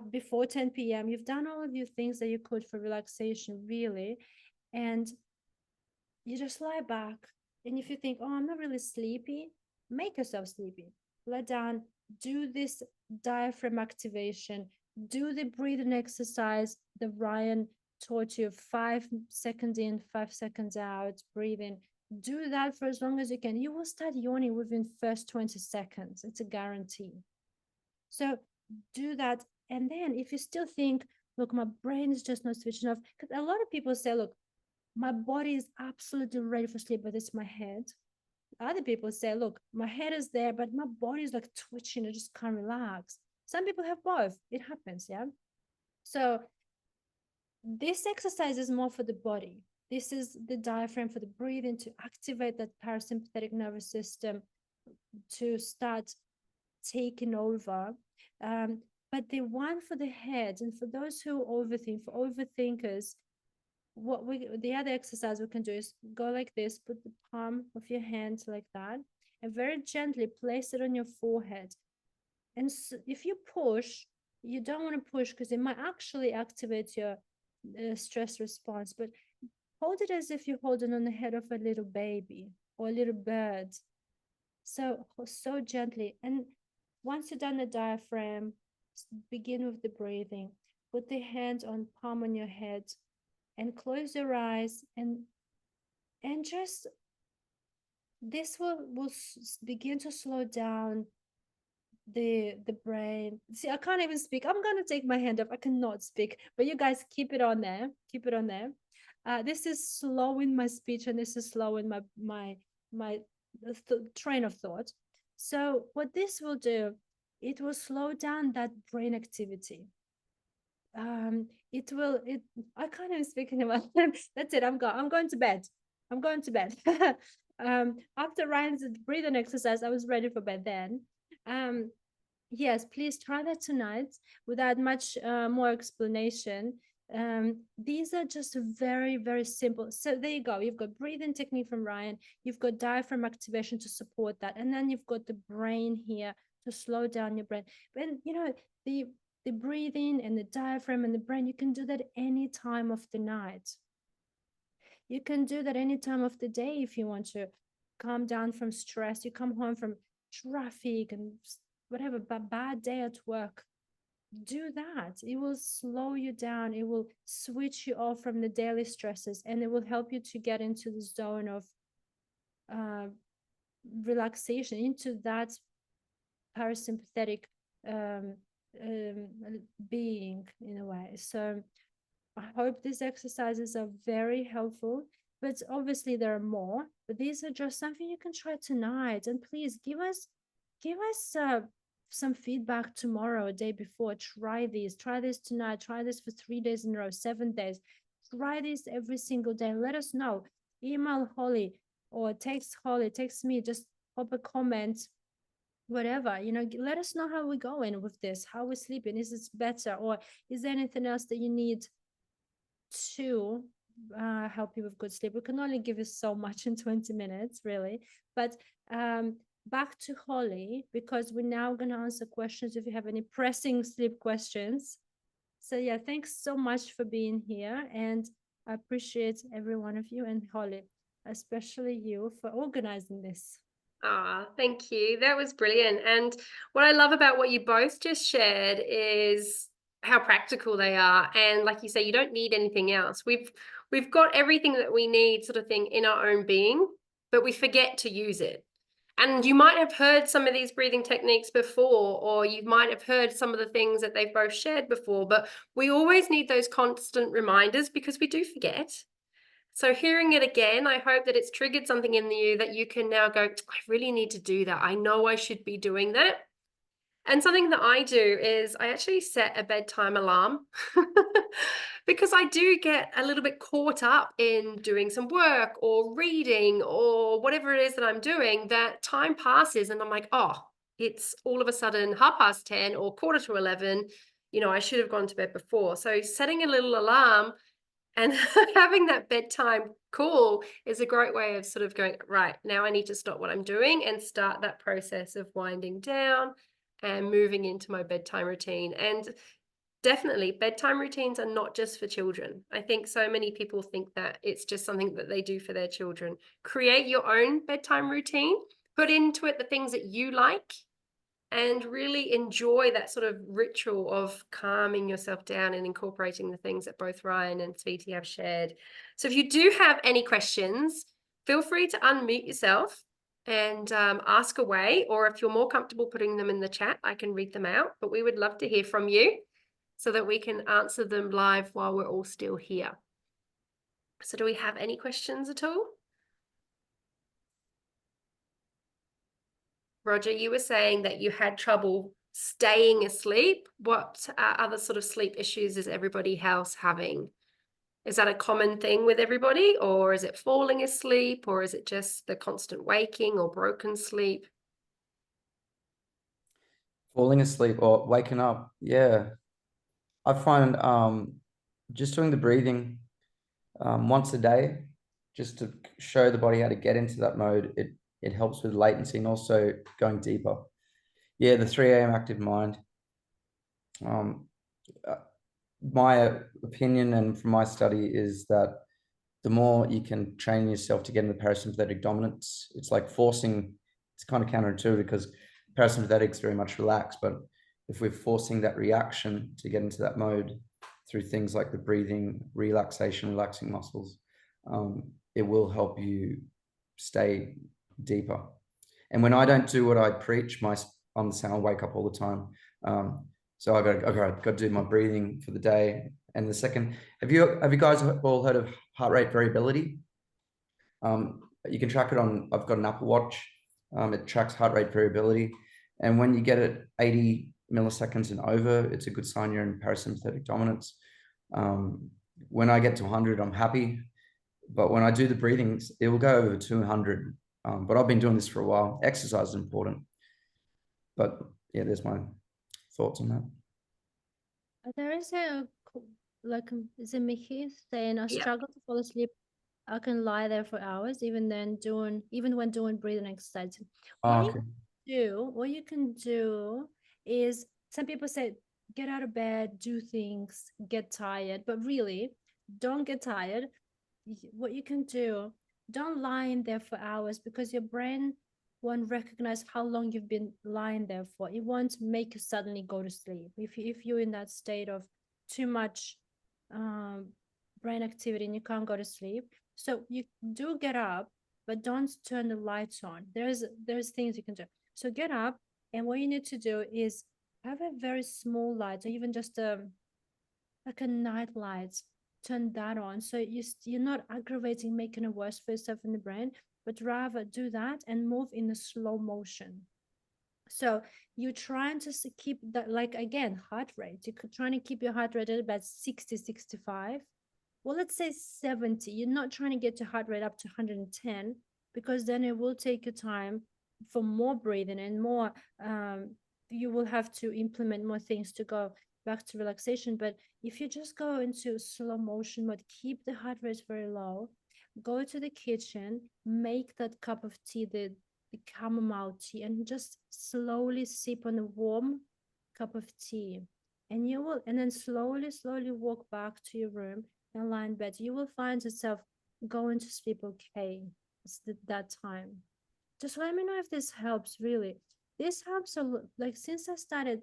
before 10 p.m., you've done all of your things that you could for relaxation, really. And you just lie back. And if you think, oh, I'm not really sleepy, make yourself sleepy. Lie down, do this diaphragm activation, do the breathing exercise that Ryan taught you, 5 seconds in, 5 seconds out, breathing. Do that for as long as you can. You will start yawning within first 20 seconds. It's a guarantee. So do that. And then if you still think, look, my brain is just not switching off, because a lot of people say, look, my body is absolutely ready for sleep, but it's my head. Other people say, look, my head is there, but my body is like twitching. I just can't relax. Some people have both. It happens, yeah? So this exercise is more for the body. This is the diaphragm for the breathing, to activate that parasympathetic nervous system, to start taking over. But the one for the head, and for those who overthink, for overthinkers, the other exercise we can do is go like this, put the palm of your hand like that, and very gently place it on your forehead. And so if you push, you don't want to push because it might actually activate your stress response, but hold it as if you're holding on the head of a little baby or a little bird. So gently. And once you've done the diaphragm, begin with the breathing. Put the hand on palm on your head and close your eyes, and just this will begin to slow down the brain. See, I can't even speak. I'm gonna take my hand off. I cannot speak, but you guys keep it on there. Keep it on there. This is slowing my speech, and this is slowing my train of thought. So what this will do, it will slow down that brain activity. I can't even speak anymore. That's it. I'm going to bed. I'm going to bed. After Ryan's breathing exercise, I was ready for bed then. Yes, please try that tonight without much more explanation. These are just very, very simple. So there you go. You've got breathing technique from Ryan. You've got diaphragm activation to support that. And then you've got the brain here to slow down your brain. And, you know, the breathing and the diaphragm and the brain, you can do that any time of the night. You can do that any time of the day if you want to calm down from stress. You come home from traffic and whatever, bad day at work. Do that. It will slow you down. It will switch you off from the daily stresses, and it will help you to get into the zone of relaxation, into that parasympathetic being in a way. So I hope these exercises are very helpful, but obviously there are more, but these are just something you can try tonight. And please give us some feedback tomorrow, a day before. Try this tonight, try this for 3 days in a row, 7 days. Try this every single day. Let us know. Email Holly or text Holly, text me, just pop a comment, whatever, you know. Let us know how we're going with this, how we're sleeping. Is it better, or is there anything else that you need to help you with good sleep? We can only give you so much in 20 minutes, really. But back to Holly, because we're now going to answer questions if you have any pressing sleep questions. So yeah, thanks so much for being here, and I appreciate every one of you, and Holly, especially you, for organizing this. Ah, thank you. That was brilliant. And what I love about what you both just shared is how practical they are. And like you say, you don't need anything else. We've got everything that we need, sort of thing, in our own being, but we forget to use it. And you might have heard some of these breathing techniques before, or you might have heard some of the things that they've both shared before, but we always need those constant reminders because we do forget. So hearing it again, I hope that it's triggered something in you that you can now go, I really need to do that. I know I should be doing that. And something that I do is I actually set a bedtime alarm because I do get a little bit caught up in doing some work or reading or whatever it is that I'm doing, that time passes and I'm like, oh, it's all of a sudden 10:30 or 11:15. I should have gone to bed before. So setting a little alarm and having that bedtime call is a great way of sort of going, right, now I need to stop what I'm doing and start that process of winding down and moving into my bedtime routine. And definitely, bedtime routines are not just for children. I think so many people think that it's just something that they do for their children. Create your own bedtime routine, put into it the things that you like, and really enjoy that sort of ritual of calming yourself down and incorporating the things that both Ryan and Sveti have shared. So if you do have any questions, feel free to unmute yourself and ask away, or if you're more comfortable putting them in the chat, I can read them out, but we would love to hear from you so that we can answer them live while we're all still here. So do we have any questions at all? Roger, you were saying that you had trouble staying asleep. What other sort of sleep issues is everybody else having? Is that a common thing with everybody, or is it falling asleep, or is it just the constant waking or broken sleep? Falling asleep or waking up. Yeah. I find just doing the breathing once a day, just to show the body how to get into that mode, it helps with latency and also going deeper. Yeah, the 3 a.m. active mind. My opinion and from my study is that the more you can train yourself to get into parasympathetic dominance, it's like forcing, it's kind of counterintuitive because parasympathetic is very much relaxed, but if we're forcing that reaction to get into that mode through things like the breathing, relaxation, relaxing muscles, it will help you stay deeper. And when I don't do what I preach, I'm the same, I wake up all the time. So I got to do my breathing for the day. And the second, have you guys all heard of heart rate variability? You can track it on, I've got an Apple Watch. It tracks heart rate variability. And when you get it 80 milliseconds and over, it's a good sign you're in parasympathetic dominance. When I get to 100, I'm happy. But when I do the breathings, it will go over 200. But I've been doing this for a while. Exercise is important. But yeah, there's my thoughts on that. There is is a myth saying I struggle to fall asleep. I can lie there for hours, even when doing breathing exercise. What you can do is, some people say get out of bed, do things, get tired, but really don't get tired. What you can do, don't lie in there for hours, because your brain won't recognize how long you've been lying there for. It won't make you suddenly go to sleep if you're in that state of too much brain activity and you can't go to sleep. So you do get up, but don't turn the lights on. There's things you can do. So get up, and what you need to do is have a very small light, or even just like a night light. Turn that on, so you're not aggravating, making it worse for yourself in the brain, but rather do that and move in a slow motion. So you're trying to keep that, like, again, heart rate. You're trying to keep your heart rate at about 60, 65. Well, let's say 70. You're not trying to get your heart rate up to 110, because then it will take you time for more breathing and more. You will have to implement more things to go back to relaxation. But if you just go into slow motion mode, keep the heart rate very low, go to the kitchen, make that cup of tea, the chamomile tea, and just slowly sip on a warm cup of tea. And then slowly walk back to your room and lie in bed. You will find yourself going to sleep okay. It's that time. Just let me know if this helps. Really, this helps a lot. Like, since I started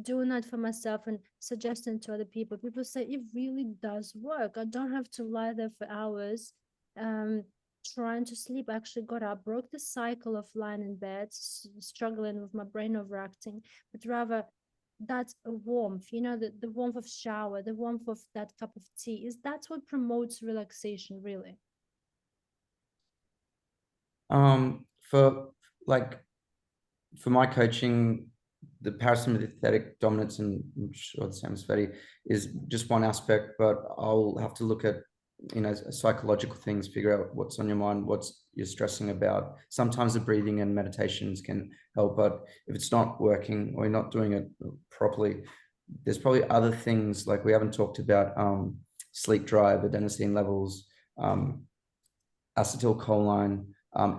doing that for myself and suggesting to other people, people say it really does work. I don't have to lie there for hours trying to sleep. I actually got up, broke the cycle of lying in bed, struggling with my brain overacting, but rather that's a warmth, the warmth of shower, the warmth of that cup of tea, that's what promotes relaxation, really. For like, for my coaching, the parasympathetic dominance, and I'm sure the same as Sveti, is just one aspect, but I'll have to look at, psychological things, figure out what's on your mind, what's you're stressing about. Sometimes the breathing and meditations can help, but if it's not working or you're not doing it properly, there's probably other things, like we haven't talked about sleep drive, adenosine levels, acetylcholine,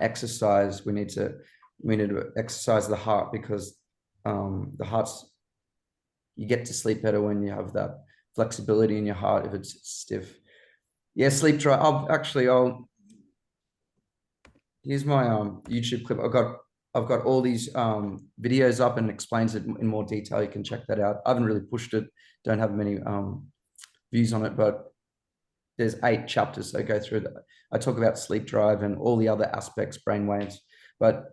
exercise. We need to exercise the heart, because the heart's, you get to sleep better when you have that flexibility in your heart. If it's stiff, yeah, sleep drive. Here's my YouTube clip. I've got all these videos up, and explains it in more detail. You can check that out. I haven't really pushed it, don't have many views on it, but there's 8 chapters that go through that. I talk about sleep drive and all the other aspects, brain waves. But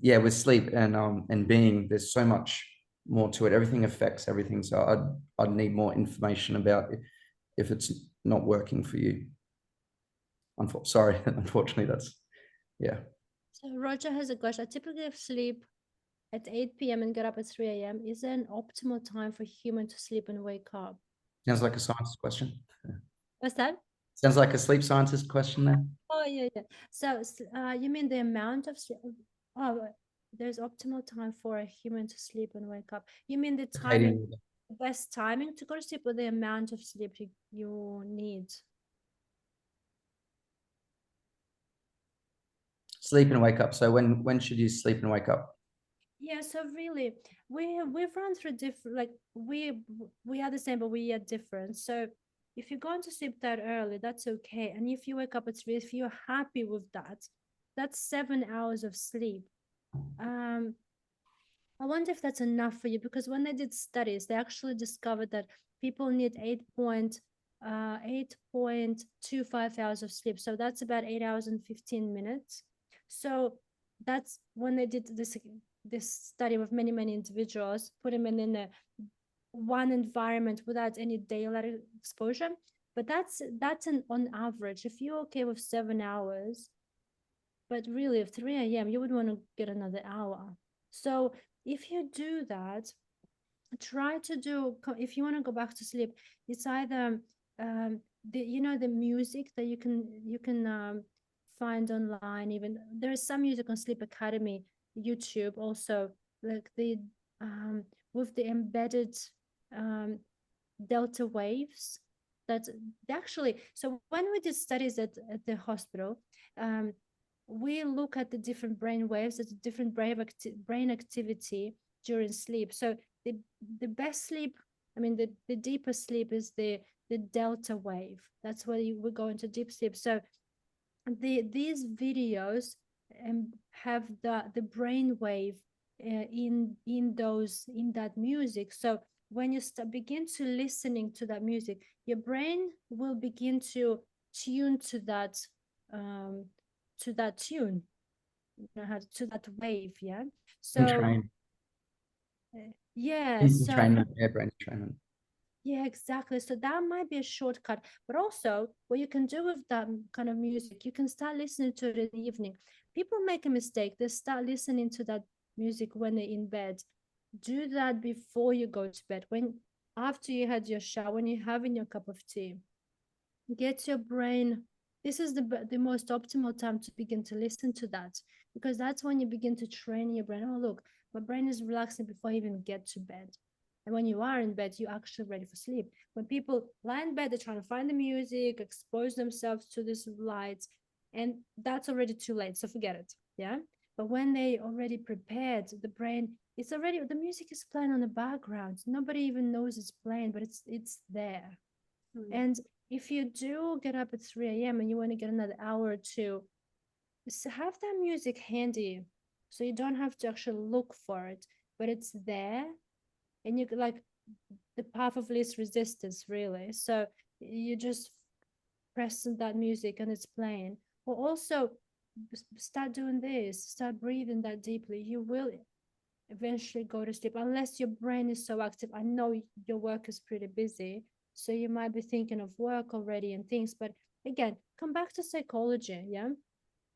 yeah, with sleep and being, there's so much more to it. Everything affects everything. So I'd need more information about it if it's not working for you. Sorry, unfortunately, that's, yeah. So Roger has a question. I typically sleep at 8 p.m. and get up at 3 a.m. Is there an optimal time for human to sleep and wake up? Sounds like a science question. What's that? Sounds like a sleep scientist question there. Oh, yeah. So you mean the amount of sleep? Oh, there's optimal time for a human to sleep and wake up. You mean the timing, the best timing to go to sleep, or the amount of sleep you need? Sleep and wake up. So when should you sleep and wake up? Yeah, so really, we've run through different, like we are the same, but we are different. So if you're going to sleep that early, that's okay. And if you wake up at 3, if you're happy with that, that's 7 hours of sleep. I wonder if that's enough for you, because when they did studies, they actually discovered that people need 8.25 hours of sleep. So that's about 8 hours and 15 minutes. So that's when they did this study with many individuals, put them in one environment without any daylight exposure. But that's on average. If you're okay with 7 hours, but really at 3 a.m. you would want to get another hour. So if you do that, try to do, if you want to go back to sleep, it's either the music that you can find online. Even there is some music on Sleep Academy YouTube also, like the with the embedded delta waves that actually. So when we did studies at the hospital, we look at the different brain waves, at the different brain activity during sleep. So the best sleep, I mean, the deeper sleep is the delta wave. That's where we go into deep sleep. So these videos have the brain wave in that music. So when you begin to listening to that music, your brain will begin to tune to that tune, to that wave. Yeah. So yeah, so train brain training. Yeah, exactly. So that might be a shortcut. But also, what you can do with that kind of music, you can start listening to it in the evening. People make a mistake. They start listening to that music when they're in bed. Do that before you go to bed. After you had your shower, when you're having your cup of tea, get your brain. This is the most optimal time to begin to listen to that, because that's when you begin to train your brain. Oh, look, my brain is relaxing before I even get to bed. And when you are in bed, you're actually ready for sleep. When people lie in bed, they're trying to find the music, expose themselves to these lights, and that's already too late. So forget it. Yeah. But when they already prepared, the brain, it's already, the music is playing on the background. Nobody even knows it's playing, but it's there. And if you do get up at 3 a.m. and you want to get another hour or two, have that music handy, so you don't have to actually look for it, but it's there, and you like the path of least resistance, really. So you just press that music and it's playing. Or also start doing this, start breathing that deeply. You will eventually go to sleep, unless your brain is so active. I know your work is pretty busy, so you might be thinking of work already and things, but again, come back to psychology, yeah,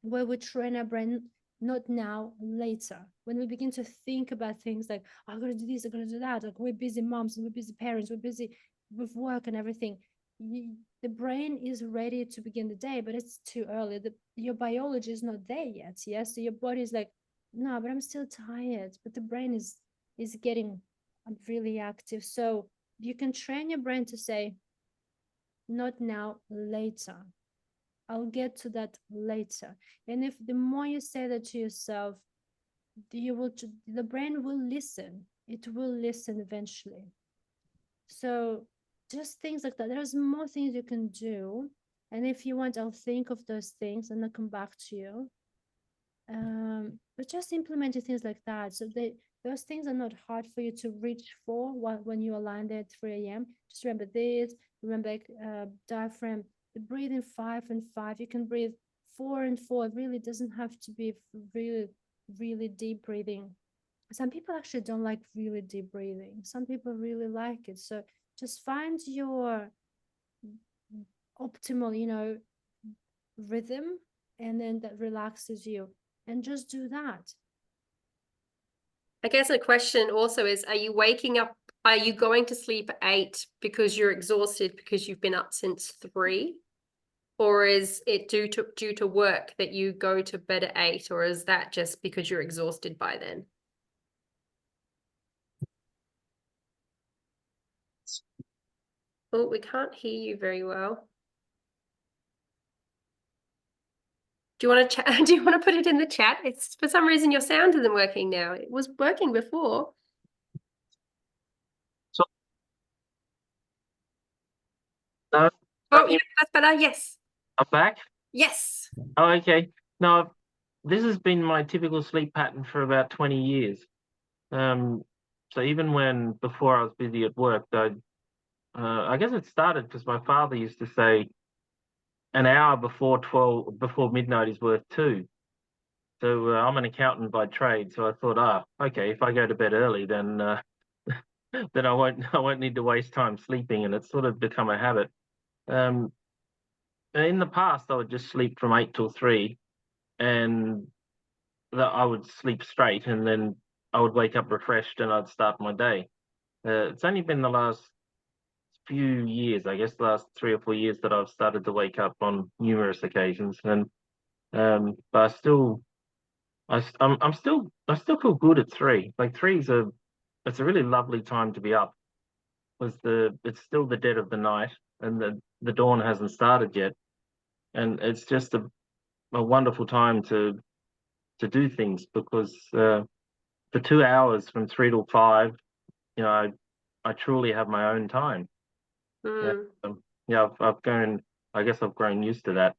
where we train our brain, not now, later. When we begin to think about things like, oh, I'm gonna do this, I'm gonna do that, like we're busy moms and we're busy parents, we're busy with work and everything, the brain is ready to begin the day, but it's too early. Your biology is not there yet. Yes, so your body is like, no, but I'm still tired. But the brain is getting really active. So you can train your brain to say, not now, later. I'll get to that later. And if the more you say that to yourself, the brain will listen. It will listen eventually. So just things like that. There's more things you can do. And if you want, I'll think of those things and I'll come back to you. But just implementing things like that. So those things are not hard for you to reach for when you are lying there at 3 a.m. Just remember this, remember diaphragm, the breathing 5 and 5. You can breathe 4 and 4. It really doesn't have to be really, really deep breathing. Some people actually don't like really deep breathing. Some people really like it. So just find your optimal, rhythm, and then that relaxes you, and just do that. I guess a question also is, are you going to sleep at 8 because you're exhausted because you've been up since 3? Or is it due to work that you go to bed at 8? Or is that just because you're exhausted by then? Oh, we can't hear you very well. Do you want to chat? Do you want to put it in the chat? It's for some reason your sound isn't working now. It was working before. So, no, Oh, yeah, that's better. Yes. I'm back. Yes. Oh, okay. No, this has been my typical sleep pattern for about 20 years. So even before I was busy at work, I guess it started because my father used to say an hour before midnight is worth 2. So I'm an accountant by trade, so I thought, okay, if I go to bed early, then then I won't need to waste time sleeping, and it's sort of become a habit. In the past, I would just sleep from 8 till 3, and I would sleep straight, and then I would wake up refreshed, and I'd start my day. It's only been the last few years, I guess, the last 3 or 4 years, that I've started to wake up on numerous occasions, and but I still feel good at 3. Like it's a really lovely time to be up, because it's still the dead of the night, and the dawn hasn't started yet, and it's just a wonderful time to do things, because for 2 hours from 3 till 5, I truly have my own time. Mm. Yeah, I guess I've grown used to that,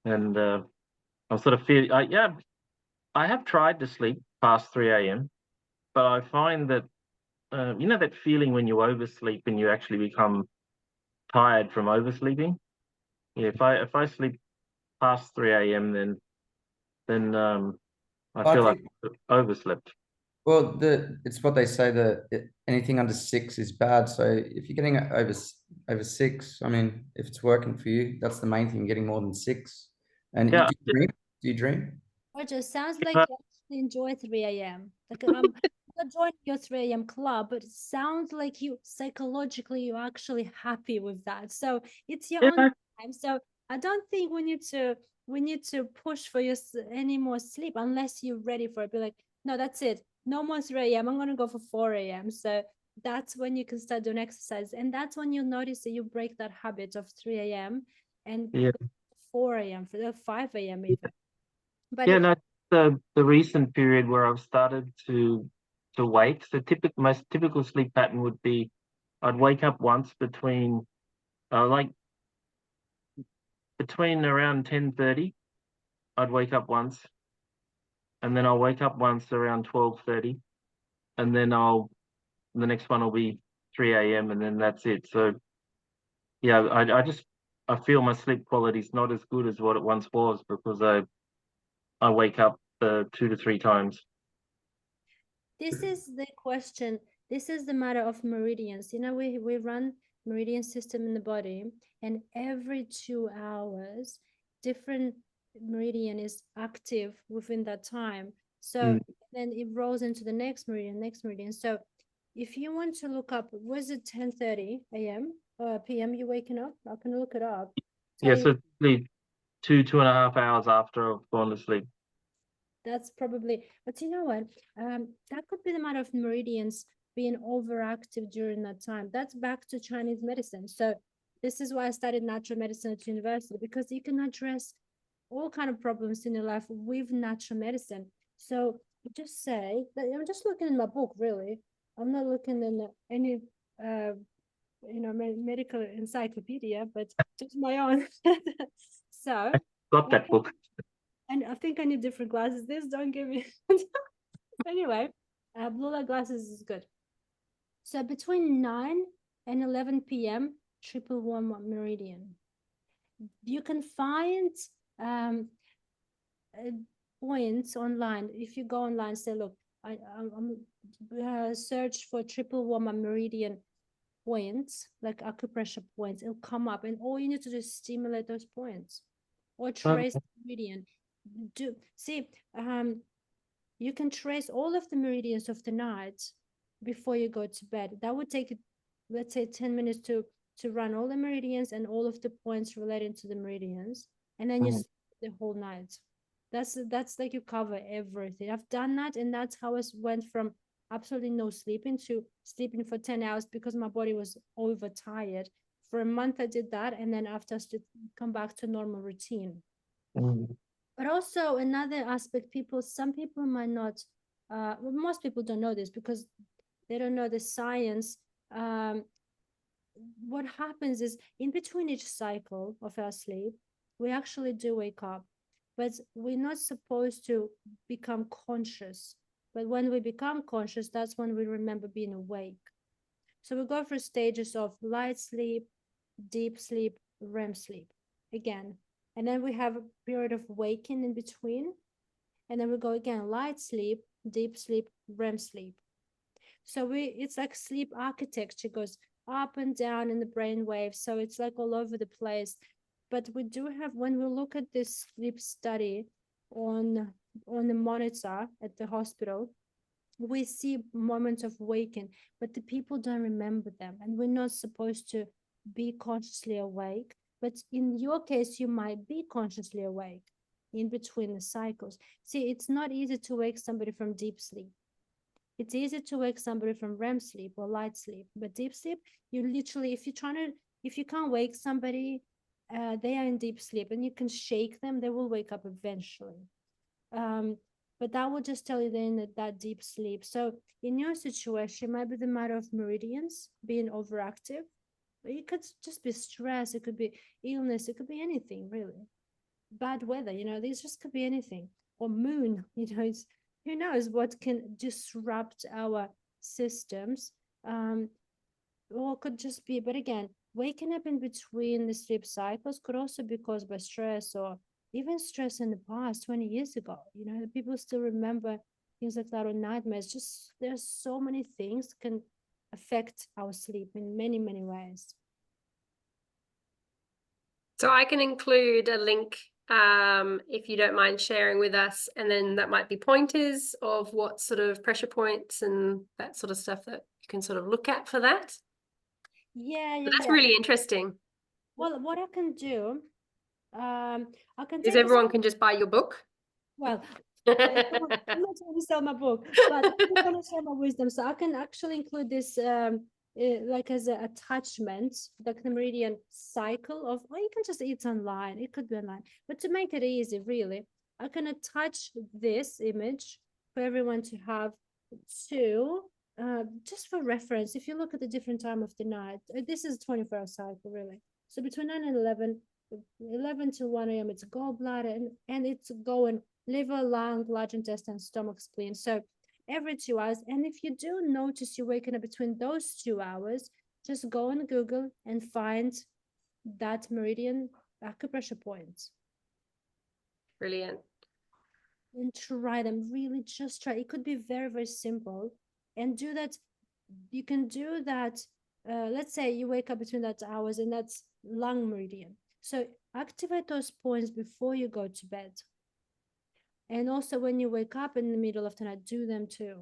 and I'm sort of I have tried to sleep past 3 a.m., but I find that that feeling when you oversleep and you actually become tired from oversleeping. Yeah, if I sleep past 3 a.m., then I I feel like think, I've overslept. well, it's what they say that anything under 6 is bad. So if you're getting over 6, I mean, if it's working for you, that's the main thing, getting more than 6. And Yeah, do you dream? Do you dream? Roger, sounds like I- you actually enjoy 3 a.m. Like I'm not joining your 3 a.m. club, but it sounds like you psychologically you're actually happy with that. So it's your own yeah, time. So I don't think we need to push for you any more sleep unless you're ready for it. Be like, no, that's it. No more 3 a.m. I'm gonna go for 4 a.m. So that's when you can start doing exercise. And that's when you'll notice that you break that habit of 3 a.m. and yeah, 4 a.m. for the 5 a.m. even. But yeah. No, the recent period where I've started to wake. So most typical sleep pattern would be I'd wake up once between around 10:30, I'd wake up once, and then I'll wake up once around 12:30, and then the next one will be 3 a.m. and then that's it. So yeah, I feel my sleep quality is not as good as what it once was because I wake up 2 to 3 times. This is the question. This is the matter of meridians. You know, we run meridian system in the body, and every 2 hours, different meridian is active within that time. So then it rolls into the next meridian. So if you want to look up, was it 10:30 a.m. p.m. you waking up? I can look it up. Yeah, so it's 2.5 hours after I've gone to sleep. That's probably, but you know what? That could be the matter of meridians being overactive during that time. That's back to Chinese medicine. So this is why I studied natural medicine at university, because you can address all kind of problems in your life with natural medicine. So just say that I'm just looking in my book, really. I'm not looking in any medical encyclopedia, but just my own. So Got that book. and I think I need different glasses. This don't give me. Anyway, blue light glasses is good. So between 9 and 11 p.m., triple warm meridian. You can find points online. If you go online, say, look, I'm search for triple warm meridian points, like acupressure points. It'll come up, and all you need to do is stimulate those points or trace the meridian. You can trace all of the meridians of the night before you go to bed. That would take, let's say, 10 minutes to run all the meridians and all of the points related to the meridians, and then you sleep the whole night. That's like you cover everything. I've done that, and that's how I went from absolutely no sleeping to sleeping for 10 hours because my body was overtired. For a month I did that, and then after I come back to normal routine. But also another aspect, some people might not, most people don't know this because they don't know the science. What happens is in between each cycle of our sleep, we actually do wake up, but we're not supposed to become conscious. But when we become conscious, that's when we remember being awake. So we go through stages of light sleep, deep sleep, REM sleep again. And then we have a period of waking in between. And then we go again, light sleep, deep sleep, REM sleep. So it's like sleep architecture, goes up and down in the brain waves. So it's like all over the place. But we do have, when we look at this sleep study on the monitor at the hospital, we see moments of waking, but the people don't remember them. And we're not supposed to be consciously awake. But in your case, you might be consciously awake in between the cycles. See, it's not easy to wake somebody from deep sleep. It's easy to wake somebody from REM sleep or light sleep. But deep sleep, you literally, if you can't wake somebody, they are in deep sleep and you can shake them, they will wake up eventually. But that will just tell you they're in that deep sleep. So in your situation, it might be the matter of meridians being overactive. It could just be stress. It could be illness. It could be anything, really. Bad weather, these just could be anything. Or moon, it's, who knows what can disrupt our systems. Or could just be, but again, waking up in between the sleep cycles could also be caused by stress or even stress in the past, 20 years ago. People still remember things like that or nightmares. Just there's so many things can affect our sleep in many, many ways. So I can include a link if you don't mind sharing with us, and then that might be pointers of what sort of pressure points and that sort of stuff that you can sort of look at for that. Yeah. That's really interesting. Well, what I can do, I can is everyone can just buy your book. Well, I'm not trying to sell my book, but I'm going to share my wisdom. So I can actually include this like as an attachment, like the meridian cycle of, well, you can just, it's online. It could be online. But to make it easy, really, I can attach this image for everyone to have just for reference. If you look at the different time of the night, this is 24-hour cycle, really. So between 9 and 11, 11 to 1 a.m. it's gallbladder, and it's going liver, lung, large intestine, stomach, spleen. So every 2 hours. And if you do notice you're waking up between those 2 hours, just go on Google and find that meridian acupressure point. Brilliant. And try them, really just try. It could be very, very simple. And do that. You can do that. Let's say you wake up between that hours, and that's lung meridian. So activate those points before you go to bed. And also when you wake up in the middle of the night, do them too.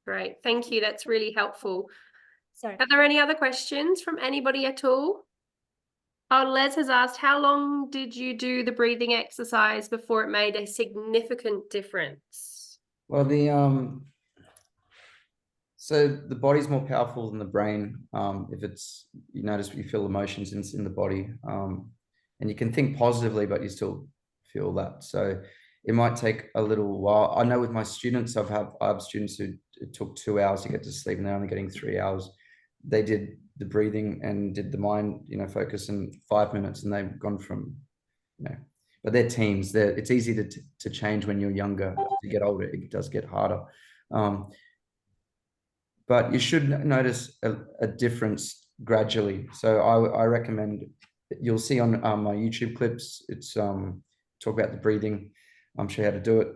Great. Thank you. That's really helpful. Sorry. Are there any other questions from anybody at all? Oh, Les has asked, how long did you do the breathing exercise before it made a significant difference? Well, so the body's more powerful than the brain. If it's, you notice you feel emotions in the body, and you can think positively, but you still feel that. So it might take a little while. I know with my students, I have students who it took 2 hours to get to sleep, and they're only getting 3 hours. They did the breathing and did the mind, focus in 5 minutes, and they've gone from, but they're teams. It's easy to change when you're younger. As you get older, it does get harder. But you should notice a difference gradually. So I recommend, you'll see on my YouTube clips, it's talk about the breathing. I'm show you how to do it.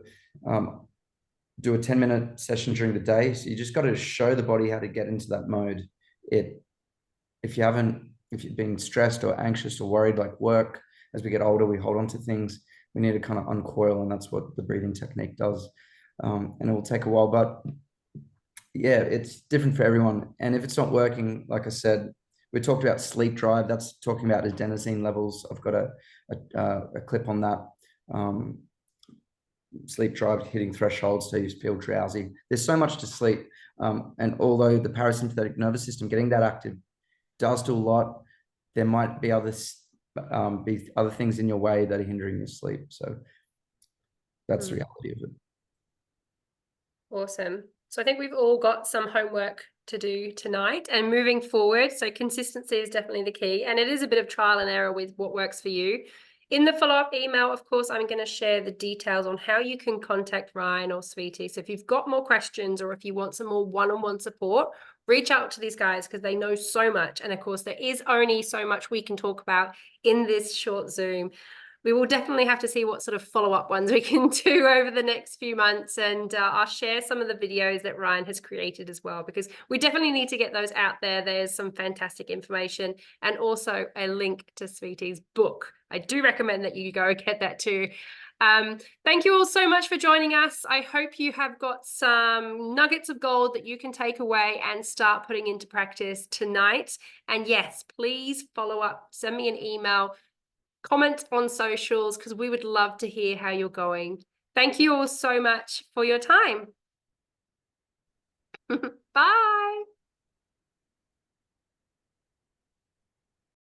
Do a 10-minute session during the day. So you just got to show the body how to get into that mode. If you've been stressed or anxious or worried, like work, as we get older, we hold on to things. We need to kind of uncoil, and that's what the breathing technique does. And it will take a while, but yeah, it's different for everyone. And if it's not working, like I said, we talked about sleep drive. That's talking about adenosine levels. I've got a clip on that. Sleep drive, hitting thresholds so you feel drowsy. There's so much to sleep. And although the parasympathetic nervous system, getting that active does do a lot, there might be other things in your way that are hindering your sleep. So that's the reality of it. Awesome. So I think we've all got some homework to do tonight and moving forward. So consistency is definitely the key. And it is a bit of trial and error with what works for you. In the follow-up email, of course, I'm going to share the details on how you can contact Ryan or Sveti. So if you've got more questions, or if you want some more one-on-one support, reach out to these guys because they know so much. And of course, there is only so much we can talk about in this short Zoom. We will definitely have to see what sort of follow-up ones we can do over the next few months. And I'll share some of the videos that Ryan has created as well, because we definitely need to get those out there. There's some fantastic information, and also a link to Sveti's book. I do recommend that you go get that too. Thank you all so much for joining us. I hope you have got some nuggets of gold that you can take away and start putting into practice tonight. And yes, please follow up, send me an email, comment on socials, because we would love to hear how you're going. Thank you all so much for your time. Bye.